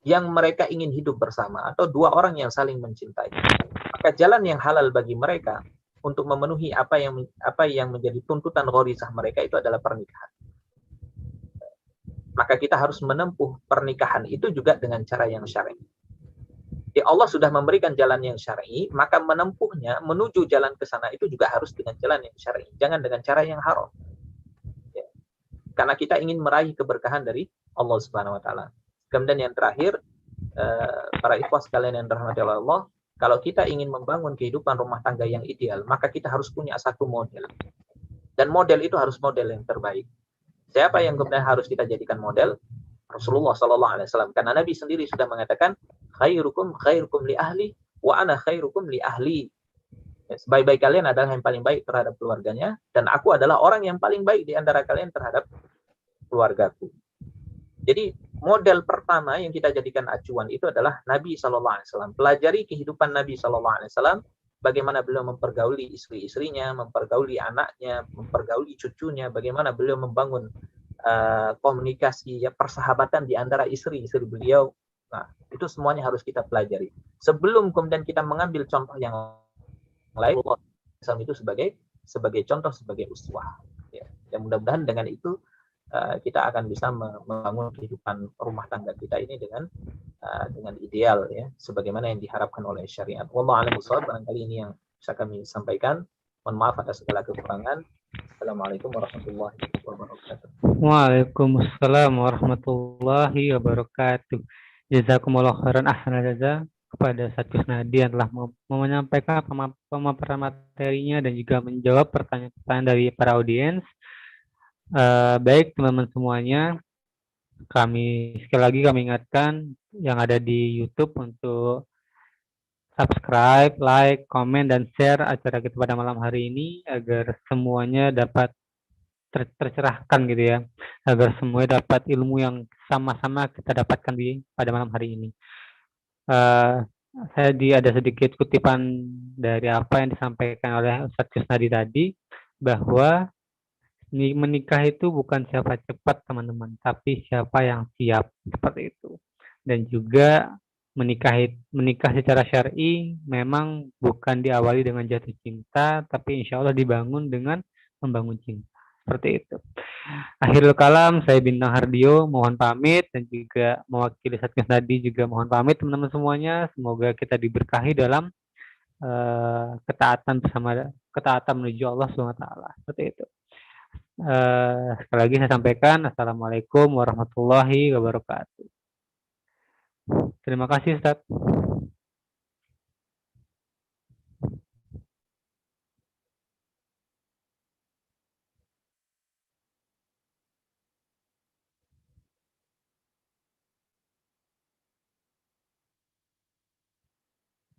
Speaker 1: yang mereka ingin hidup bersama atau dua orang yang saling mencintai. Maka jalan yang halal bagi mereka untuk memenuhi apa yang menjadi tuntutan gharizah mereka itu adalah pernikahan. Maka kita harus menempuh pernikahan itu juga dengan cara yang syar'i. Allah sudah memberikan jalan yang syar'i, maka menempuhnya menuju jalan ke sana itu juga harus dengan jalan yang syar'i, jangan dengan cara yang haram. Ya. Karena kita ingin meraih keberkahan dari Allah Subhanahu wa taala. Kemudian yang terakhir, para ikhwah sekalian yang dirahmati Allah, kalau kita ingin membangun kehidupan rumah tangga yang ideal, maka kita harus punya satu model. Dan model itu harus model yang terbaik. Siapa yang kemudian harus kita jadikan model? Rasulullah SAW. Karena Nabi sendiri sudah mengatakan, khairukum li ahli wa ana khairukum li ahli. Sebaik-baik kalian adalah yang paling baik terhadap keluarganya, dan aku adalah orang yang paling baik di antara kalian terhadap keluargaku. Jadi model pertama yang kita jadikan acuan itu adalah Nabi SAW. Pelajari kehidupan Nabi SAW, bagaimana beliau mempergauli istri-istrinya, mempergauli anaknya, mempergauli cucunya, bagaimana beliau membangun komunikasi, ya, persahabatan di antara istri-istri beliau. Nah, itu semuanya harus kita pelajari. Sebelum kemudian kita mengambil contoh yang lain, Islam itu sebagai contoh, sebagai uswah. Ya. Dan mudah-mudahan dengan itu kita akan bisa membangun kehidupan rumah tangga kita ini dengan ideal, ya, sebagaimana yang diharapkan oleh syariat. Wallahu a'lam bishawab. Barangkali ini yang bisa kami sampaikan. Mohon maaf atas segala kekurangan. Assalamualaikum warahmatullahi wabarakatuh.
Speaker 2: Waalaikumsalam warahmatullahi wabarakatuh. Jazakumullah khairan ahsanal jaza kepada Ustadz Kusnadi yang telah menyampaikan pemaparan materinya dan juga menjawab pertanyaan-pertanyaan dari para audiens. Baik teman-teman semuanya, sekali lagi kami ingatkan yang ada di YouTube untuk subscribe, like, komen, dan share acara kita pada malam hari ini agar semuanya dapat tercerahkan gitu ya, agar semuanya dapat ilmu yang sama-sama kita dapatkan pada malam hari ini. Saya ada sedikit kutipan dari apa yang disampaikan oleh Ustadz Kusnadi tadi, bahwa menikah itu bukan siapa cepat teman-teman, tapi siapa yang siap, seperti itu. Dan juga menikah secara syar'i memang bukan diawali dengan jatuh cinta, tapi insya Allah dibangun dengan membangun cinta. Seperti itu. Akhirul kalam, saya Bintang Hardio mohon pamit, dan juga mewakili Ustadz Kusnadi juga mohon pamit teman-teman semuanya. Semoga kita diberkahi dalam ketaatan menuju Allah SWT. Seperti itu. Sekali lagi saya sampaikan, Assalamualaikum warahmatullahi wabarakatuh. Terima kasih Ustadz.